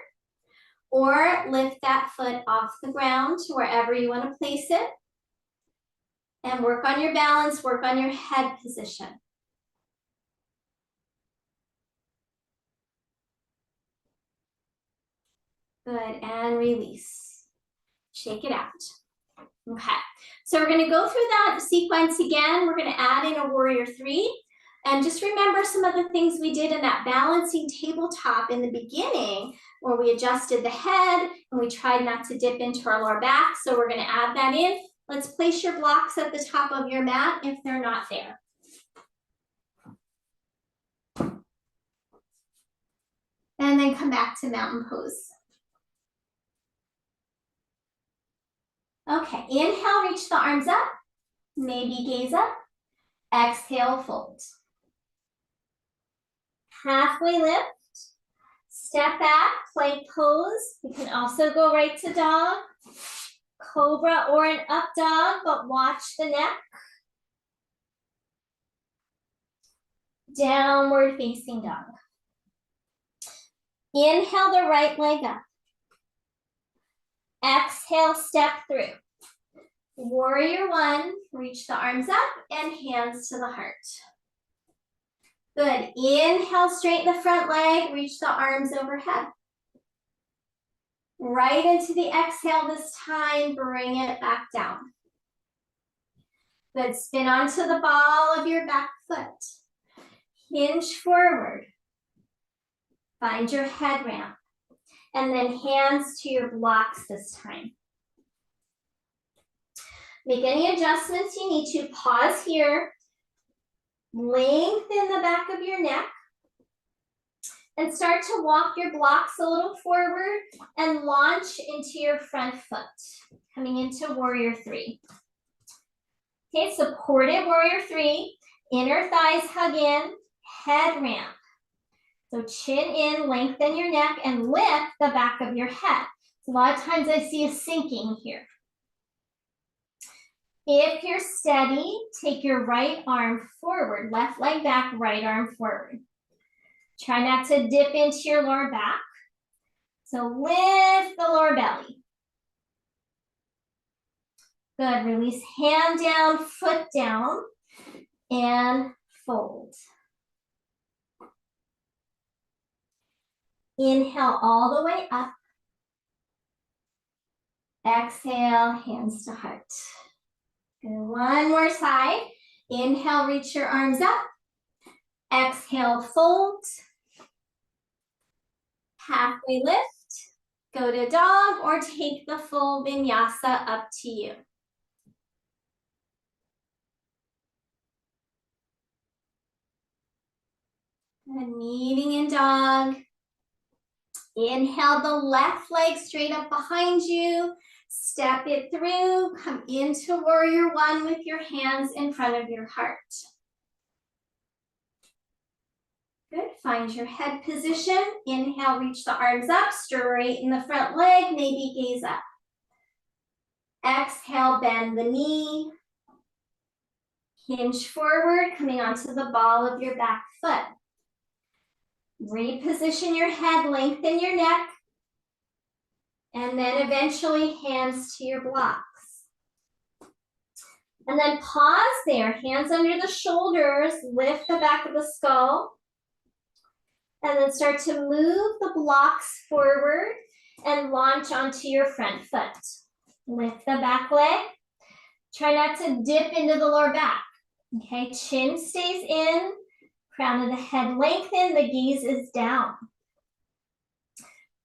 A: or lift that foot off the ground to wherever you want to place it. And work on your balance, work on your head position. Good, and release. Shake it out. Okay, so we're gonna go through that sequence again. We're gonna add in a warrior three. And just remember some of the things we did in that balancing tabletop in the beginning, where we adjusted the head and we tried not to dip into our lower back. So we're gonna add that in. Let's place your blocks at the top of your mat if they're not there. And then come back to mountain pose. Okay, inhale, reach the arms up. Maybe gaze up. Exhale, fold. Halfway lift. Step back, plank pose. You can also go right to dog, cobra, or an up dog, but watch the neck. Downward facing dog. Inhale the right leg up. Exhale, step through. Warrior one, reach the arms up and hands to the heart. Good, inhale, straighten the front leg, reach the arms overhead. Right into the exhale this time, bring it back down. Good, spin onto the ball of your back foot. Hinge forward. Find your head ramp. And then hands to your blocks this time. Make any adjustments you need to. Pause here. Lengthen the back of your neck. And start to walk your blocks a little forward and launch into your front foot. Coming into warrior three. Okay, supported warrior three. Inner thighs hug in. Head ramp. So chin in, lengthen your neck, and lift the back of your head. So a lot of times I see a sinking here. If you're steady, take your right arm forward, left leg back, right arm forward. Try not to dip into your lower back. So lift the lower belly. Good, release hand down, foot down, and fold. Inhale all the way up. Exhale, hands to heart. Good, one more side. Inhale, reach your arms up. Exhale, fold. Halfway lift. Go to dog or take the full vinyasa, up to you. And meeting in dog. Inhale the left leg straight up behind you. Step it through. Come into warrior one with your hands in front of your heart. Good. Find your head position. Inhale, reach the arms up, straighten the front leg, maybe gaze up. Exhale, bend the knee. Hinge forward, coming onto the ball of your back foot. Reposition your head, lengthen your neck, and then eventually hands to your blocks. And then pause there, hands under the shoulders, lift the back of the skull, and then start to move the blocks forward and launch onto your front foot. Lift the back leg. Try not to dip into the lower back. Okay, chin stays in, crown of the head lengthened, the gaze is down.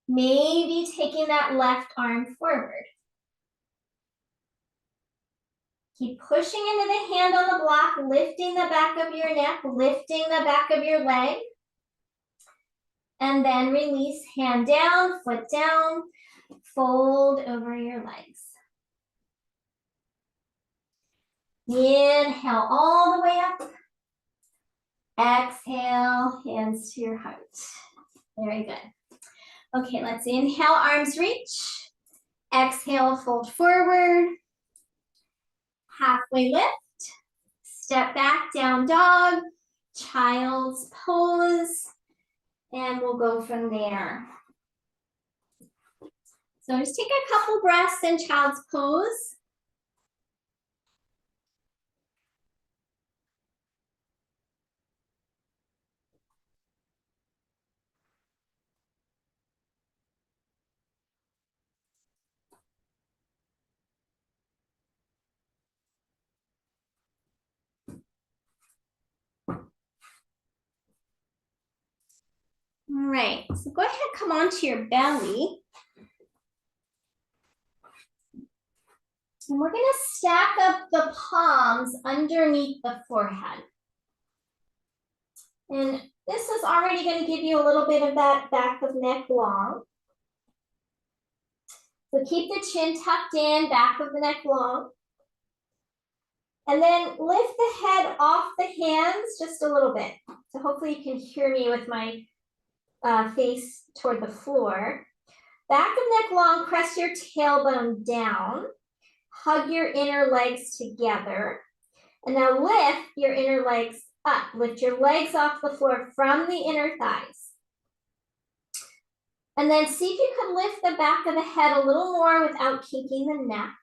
A: Maybe taking that left arm forward. Keep pushing into the hand on the block, lifting the back of your neck, lifting the back of your leg. And then release, hand down, foot down, fold over your legs. Inhale all the way up. Exhale, hands to your heart. Very good. Okay, let's inhale, arms reach. Exhale, fold forward. Halfway lift. Step back, down dog. Child's pose. And we'll go from there. So just take a couple breaths in child's pose. All right, so go ahead, come onto your belly. And we're gonna stack up the palms underneath the forehead. And this is already gonna give you a little bit of that back of neck long. So keep the chin tucked in, back of the neck long. And then lift the head off the hands just a little bit. So hopefully you can hear me with my face toward the floor. Back of neck long, press your tailbone down. Hug your inner legs together. And now lift your inner legs up. Lift your legs off the floor from the inner thighs. And then see if you can lift the back of the head a little more without kinking the neck.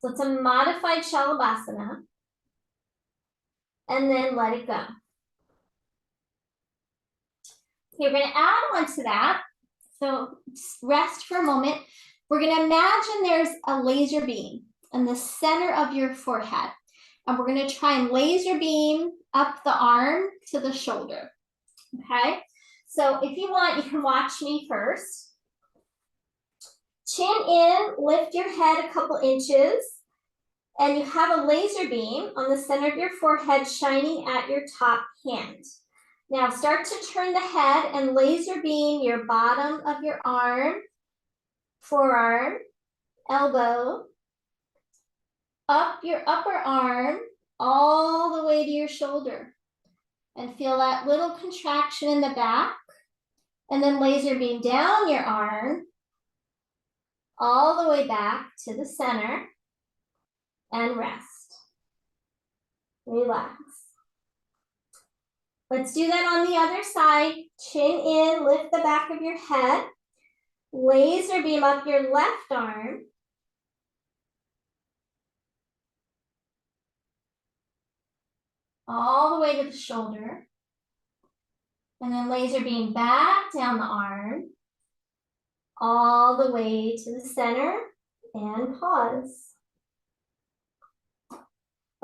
A: So it's a modified Shalabhasana. And then let it go. You're going to add on to that. So just rest for a moment. We're going to imagine there's a laser beam in the center of your forehead. And we're going to try and laser beam up the arm to the shoulder. Okay? So if you want, you can watch me first. Chin in, lift your head a couple inches. And you have a laser beam on the center of your forehead shining at your top hand. Now start to turn the head and laser beam your bottom of your arm, forearm, elbow, up your upper arm, all the way to your shoulder. And feel that little contraction in the back. And then laser beam down your arm, all the way back to the center. And rest. Relax. Let's do that on the other side. Chin in, lift the back of your head. Laser beam up your left arm. All the way to the shoulder. And then laser beam back down the arm. All the way to the center. And pause.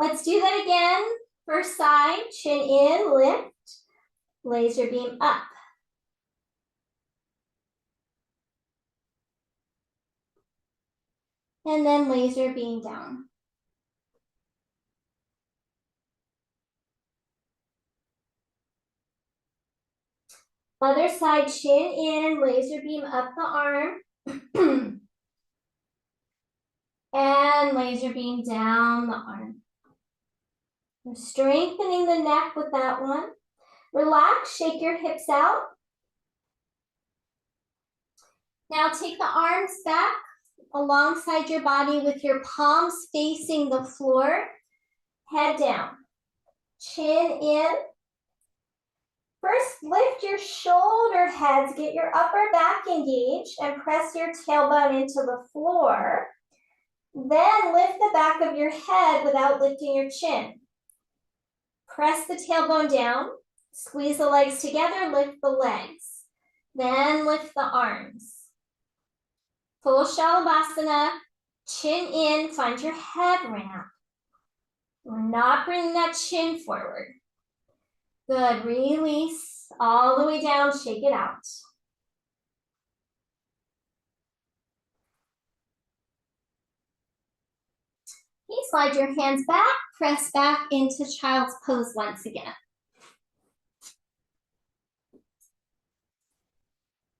A: Let's do that again. First side, chin in, lift, laser beam up. And then laser beam down. Other side, chin in, laser beam up the arm. And laser beam down the arm. We're strengthening the neck with that one. Relax, shake your hips out. Now take the arms back alongside your body with your palms facing the floor. Head down, chin in. First, lift your shoulder heads, get your upper back engaged and press your tailbone into the floor. Then lift the back of your head without lifting your chin. Press the tailbone down, squeeze the legs together, lift the legs. Then lift the arms. Full Shalabhasana, chin in, find your head ramp. We're not bringing that chin forward. Good, release all the way down, shake it out. Okay, slide your hands back, press back into child's pose once again.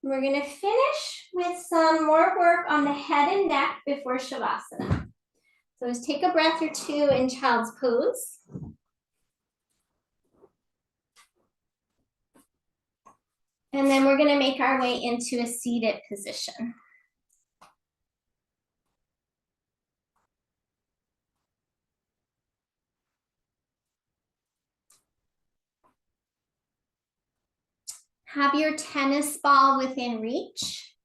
A: We're gonna finish with some more work on the head and neck before Shavasana. So just take a breath or two in child's pose. And then we're gonna make our way into a seated position. Have your tennis ball within reach.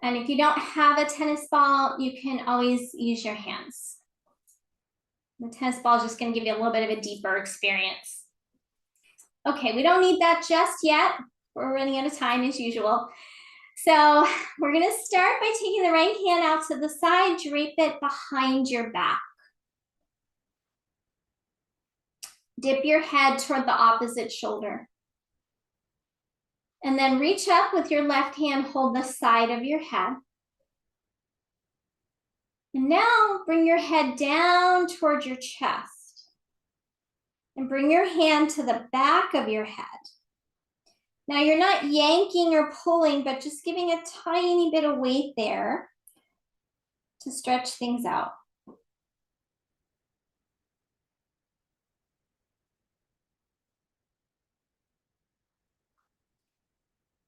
A: And if you don't have a tennis ball, you can always use your hands. The tennis ball is just gonna give you a little bit of a deeper experience. Okay, we don't need that just yet. We're running out of time as usual. So we're gonna start by taking the right hand out to the side, drape it behind your back. Dip your head toward the opposite shoulder. And then reach up with your left hand, hold the side of your head. And now bring your head down towards your chest. And bring your hand to the back of your head. Now you're not yanking or pulling, but just giving a tiny bit of weight there to stretch things out.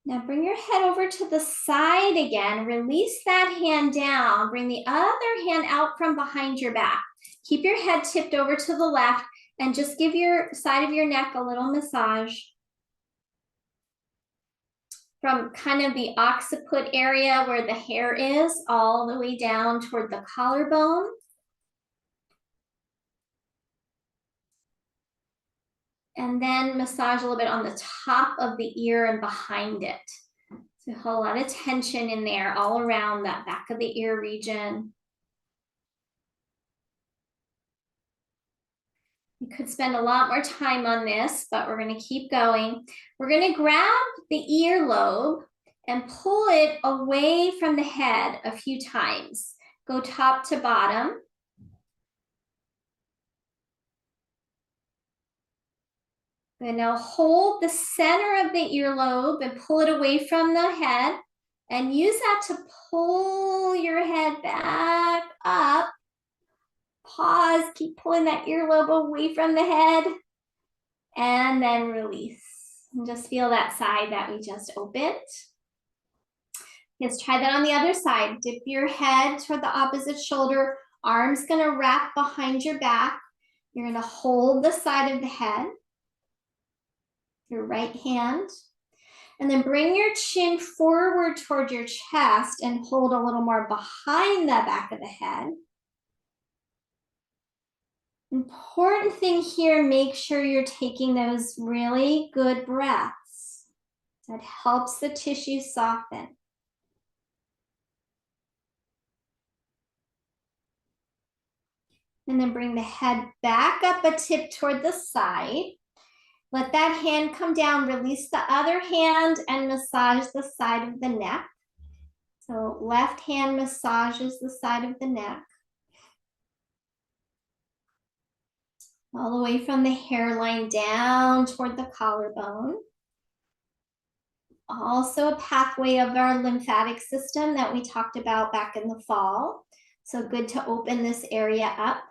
A: Now bring your head over to the side again. Release that hand down. Bring the other hand out from behind your back. Keep your head tipped over to the left and just give your side of your neck a little massage. From kind of the occiput area where the hair is, all the way down toward the collarbone. And then massage a little bit on the top of the ear and behind it. So a whole lot of tension in there, all around that back of the ear region. You could spend a lot more time on this, but we're gonna keep going. We're gonna grab the earlobe and pull it away from the head a few times. Go top to bottom. And now hold the center of the earlobe and pull it away from the head and use that to pull your head back up. Pause, keep pulling that earlobe away from the head and then release. And just feel that side that we just opened. Let's try that on the other side. Dip your head toward the opposite shoulder. Arms gonna wrap behind your back. You're gonna hold the side of the head. Your right hand, and then bring your chin forward toward your chest and hold a little more behind the back of the head. Important thing here, make sure you're taking those really good breaths. That helps the tissue soften. And then bring the head back up a tip toward the side. Let that hand come down, release the other hand and massage the side of the neck. So left hand massages the side of the neck. All the way from the hairline down toward the collarbone. Also a pathway of our lymphatic system that we talked about back in the fall. So good to open this area up.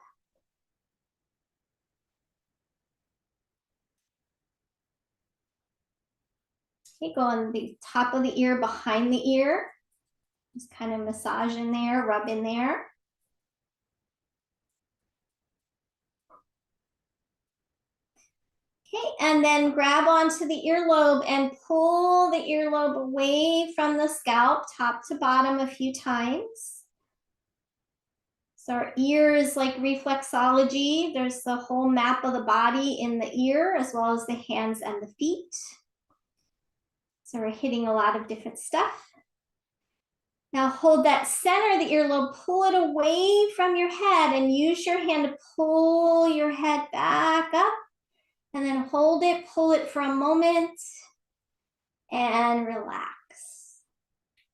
A: Okay, go on the top of the ear, behind the ear. Just kind of massage in there, rub in there. Okay, and then grab onto the earlobe and pull the earlobe away from the scalp, top to bottom a few times. So our ear is like reflexology. There's the whole map of the body in the ear, as well as the hands and the feet. So we're hitting a lot of different stuff. Now hold that center of the earlobe, pull it away from your head and use your hand to pull your head back up. And then hold it, pull it for a moment, and relax.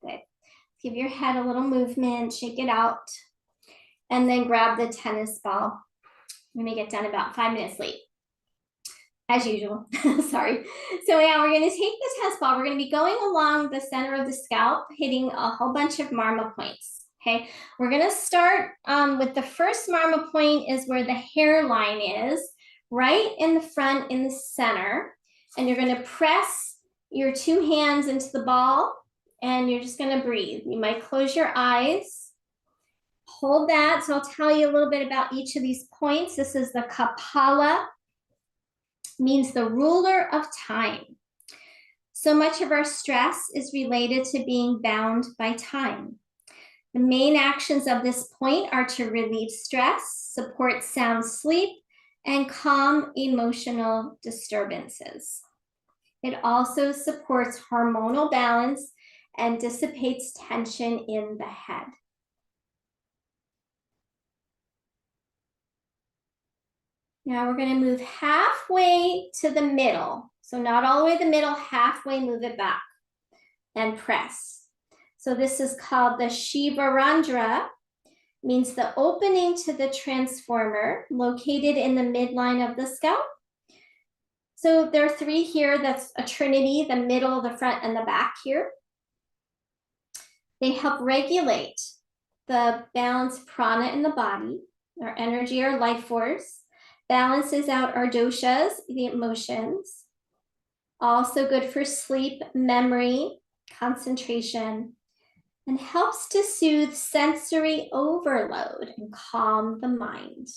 A: Good. Give your head a little movement, shake it out, and then grab the tennis ball. I'm gonna get done about 5 minutes late, as usual. Sorry. So yeah, we're gonna take the tennis ball. We're gonna be going along the center of the scalp, hitting a whole bunch of marma points. Okay, we're gonna start with the first marma point is where the hairline is, right in the front, in the center, and you're gonna press your 2 hands into the ball, and you're just gonna breathe. You might close your eyes, hold that. So I'll tell you a little bit about each of these points. This is the kapala, means the ruler of time. So much of our stress is related to being bound by time. The main actions of this point are to relieve stress, support sound sleep, and calm emotional disturbances. It also supports hormonal balance and dissipates tension in the head. Now we're going to move halfway to the middle. So not all the way to the middle, halfway move it back and press. So this is called the Shivarandra, means the opening to the transformer located in the midline of the scalp. So there are 3 here. That's a trinity, the middle, the front, and the back here. They help regulate the balanced prana in the body, our energy, our life force, balances out our doshas, the emotions. Also good for sleep, memory, concentration, and helps to soothe sensory overload and calm the mind.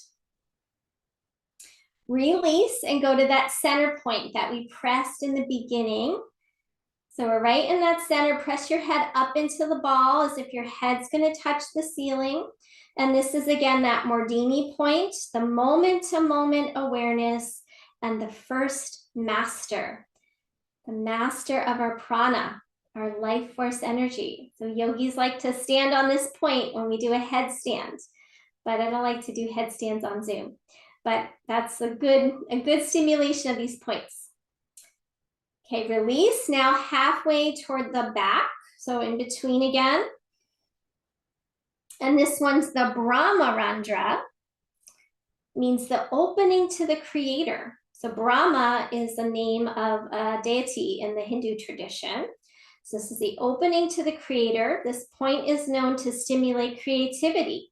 A: Release and go to that center point that we pressed in the beginning. So we're right in that center. Press your head up into the ball as if your head's going to touch the ceiling. And this is, again, that Mordini point, the moment-to-moment awareness, and the first master, the master of our prana, our life force energy. So yogis like to stand on this point when we do a headstand, but I don't like to do headstands on Zoom. But that's a good stimulation of these points. Okay, release. Now halfway toward the back, so in between again. And this one's the Brahmarandra, means the opening to the creator. So Brahma is the name of a deity in the Hindu tradition. So this is the opening to the creator. This point is known to stimulate creativity,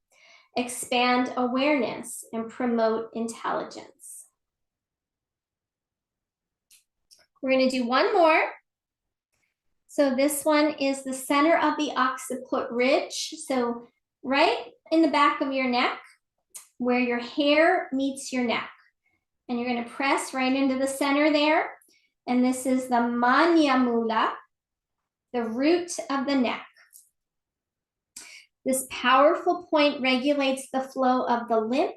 A: expand awareness, and promote intelligence. We're going to do one more. So this one is the center of the occiput ridge. So right in the back of your neck, where your hair meets your neck. And you're going to press right into the center there. And this is the Manyamula, the root of the neck. This powerful point regulates the flow of the lymph,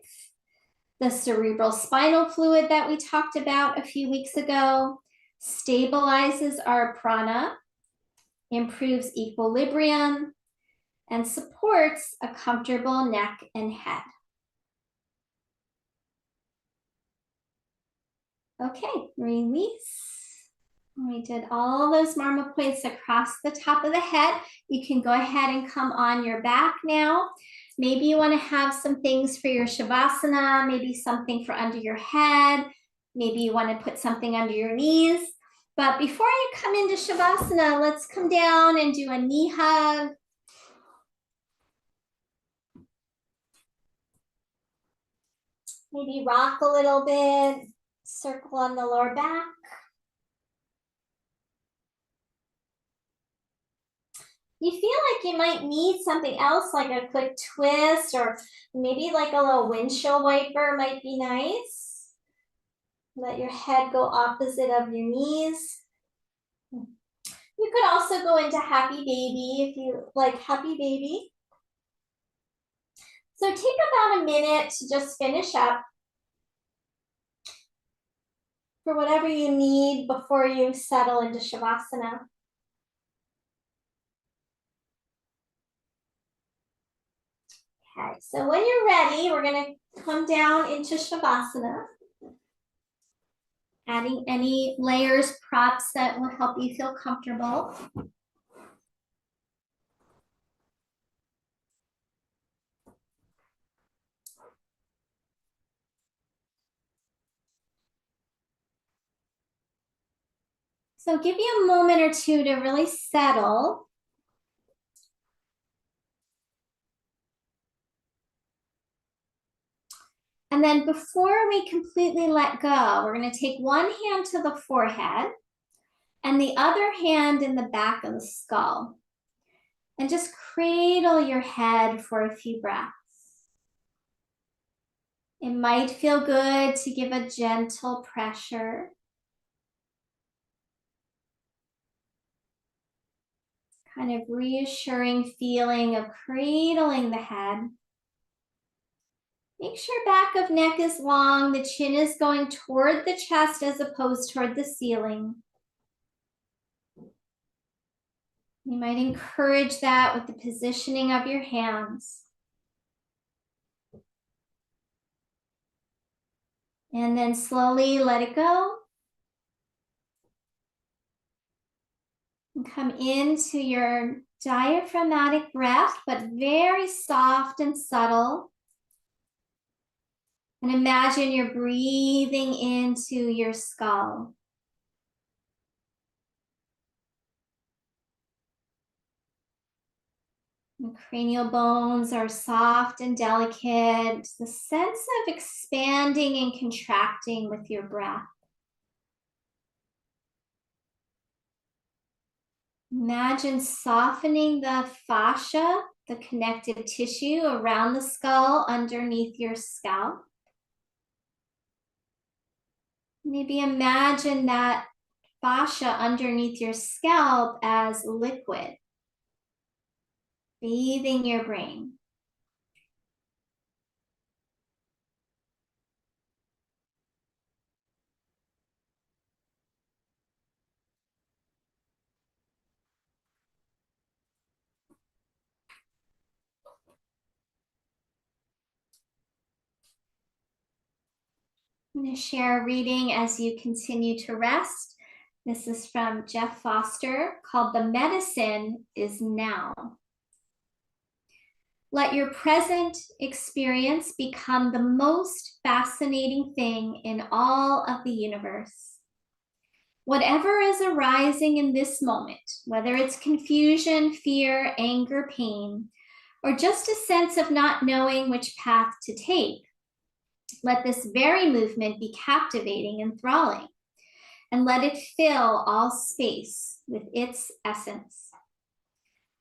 A: the cerebral spinal fluid that we talked about a few weeks ago, stabilizes our prana, improves equilibrium, and supports a comfortable neck and head. Okay, release. We did all those marma points across the top of the head. You can go ahead and come on your back now. Maybe you want to have some things for your shavasana, maybe something for under your head. Maybe you want to put something under your knees. But before you come into shavasana, let's come down and do a knee hug. Maybe rock a little bit, circle on the lower back. You feel like you might need something else, like a quick twist, or maybe like a little windshield wiper might be nice. Let your head go opposite of your knees. You could also go into happy baby if you like happy baby. So take about a minute to just finish up for whatever you need before you settle into shavasana. Okay, so when you're ready, we're gonna come down into shavasana. Adding any layers, props that will help you feel comfortable. So give you a moment or two to really settle. And then before we completely let go, we're going to take one hand to the forehead and the other hand in the back of the skull. And just cradle your head for a few breaths. It might feel good to give a gentle pressure. Kind of reassuring feeling of cradling the head. Make sure back of neck is long, the chin is going toward the chest as opposed toward the ceiling. You might encourage that with the positioning of your hands. And then slowly let it go. And come into your diaphragmatic breath, but very soft and subtle. And imagine you're breathing into your skull. The cranial bones are soft and delicate. The sense of expanding and contracting with your breath. Imagine softening the fascia, the connective tissue around the skull underneath your scalp. Maybe imagine that fascia underneath your scalp as liquid, bathing your brain. I'm going to share a reading as you continue to rest. This is from Jeff Foster called The Medicine is Now. Let your present experience become the most fascinating thing in all of the universe. Whatever is arising in this moment, whether it's confusion, fear, anger, pain, or just a sense of not knowing which path to take, let this very movement be captivating and enthralling, and let it fill all space with its essence.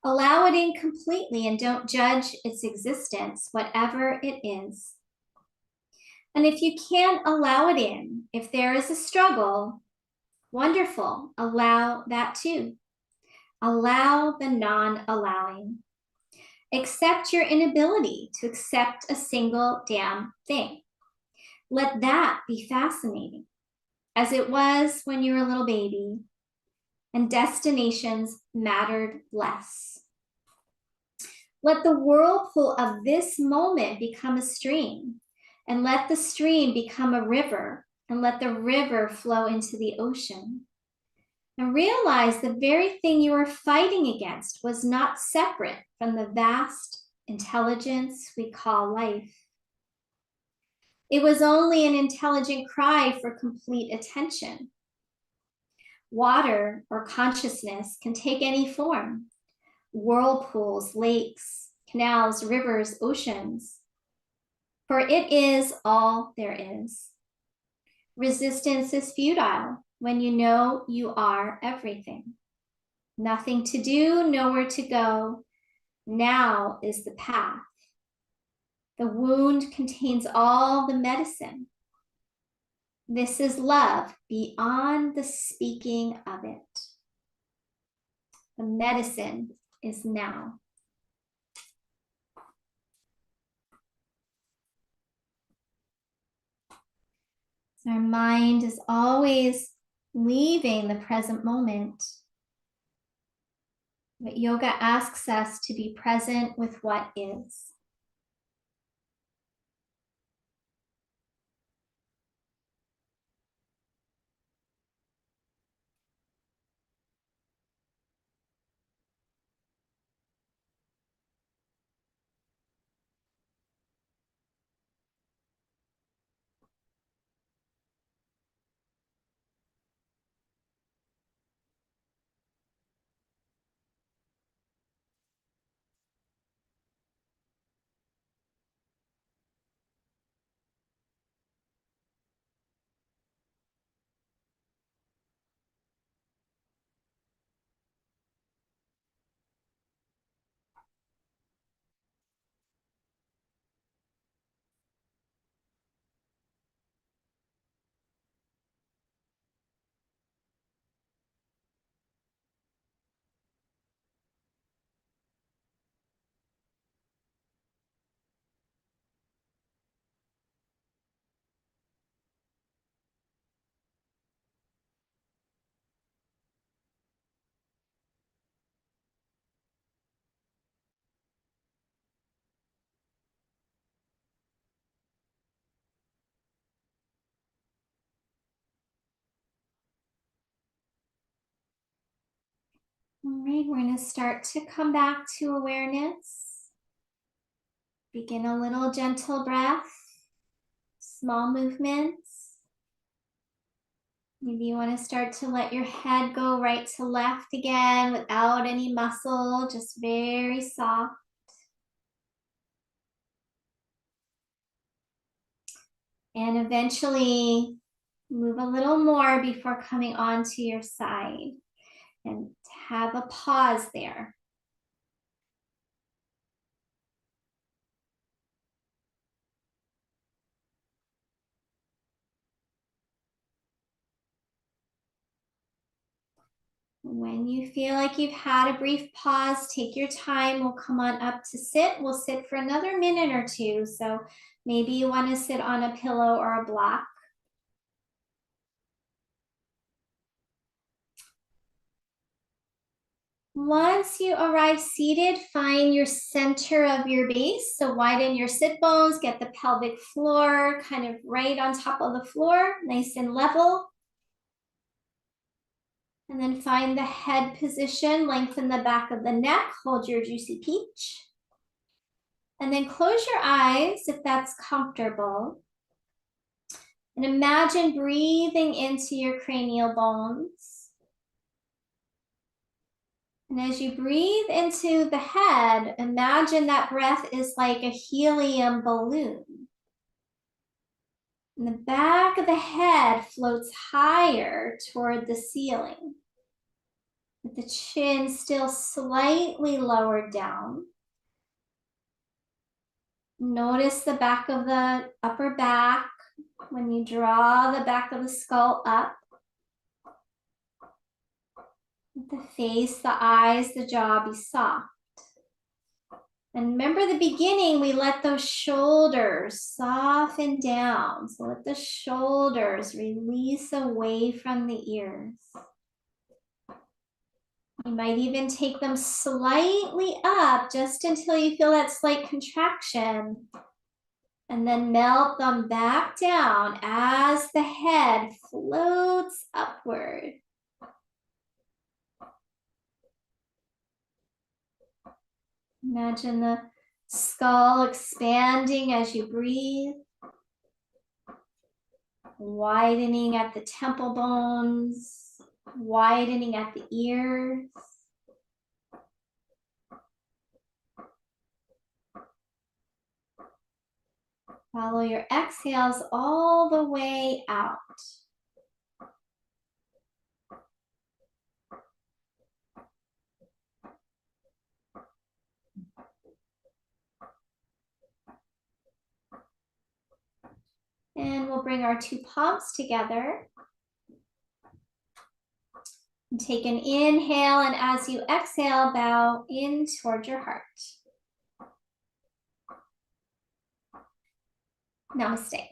A: Allow it in completely and don't judge its existence, whatever it is. And if you can't allow it in, if there is a struggle, wonderful, allow that too. Allow the non-allowing. Accept your inability to accept a single damn thing. Let that be fascinating, as it was when you were a little baby and destinations mattered less. Let the whirlpool of this moment become a stream, and let the stream become a river and let the river flow into the ocean. And realize the very thing you were fighting against was not separate from the vast intelligence we call life. It was only an intelligent cry for complete attention. Water or consciousness can take any form: whirlpools, lakes, canals, rivers, oceans. For it is all there is. Resistance is futile when you know you are everything. Nothing to do, nowhere to go. Now is the path. The wound contains all the medicine. This is love beyond the speaking of it. The medicine is now. So our mind is always leaving the present moment. But yoga asks us to be present with what is. All right, we're going to start to come back to awareness. Begin a little gentle breath, small movements. Maybe you want to start to let your head go right to left again without any muscle, just very soft. And eventually move a little more before coming onto your side. And have a pause there. When you feel like you've had a brief pause, take your time. We'll come on up to sit. We'll sit for another minute or two. So maybe you want to sit on a pillow or a block. Once you arrive seated, find your center of your base. So widen your sit bones, get the pelvic floor kind of right on top of the floor, nice and level. And then find the head position, lengthen the back of the neck, hold your juicy peach. And then close your eyes if that's comfortable. And imagine breathing into your cranial bones. And as you breathe into the head, imagine that breath is like a helium balloon. And the back of the head floats higher toward the ceiling, with the chin still slightly lowered down. Notice the back of the upper back when you draw the back of the skull up. The face, the eyes, the jaw be soft. And remember the beginning, we let those shoulders soften down. So let the shoulders release away from the ears. You might even take them slightly up just until you feel that slight contraction. And then melt them back down as the head floats upward. Imagine the skull expanding as you breathe, widening at the temple bones, widening at the ears. Follow your exhales all the way out. And we'll bring our two palms together. And take an inhale, and as you exhale, bow in toward your heart. Namaste.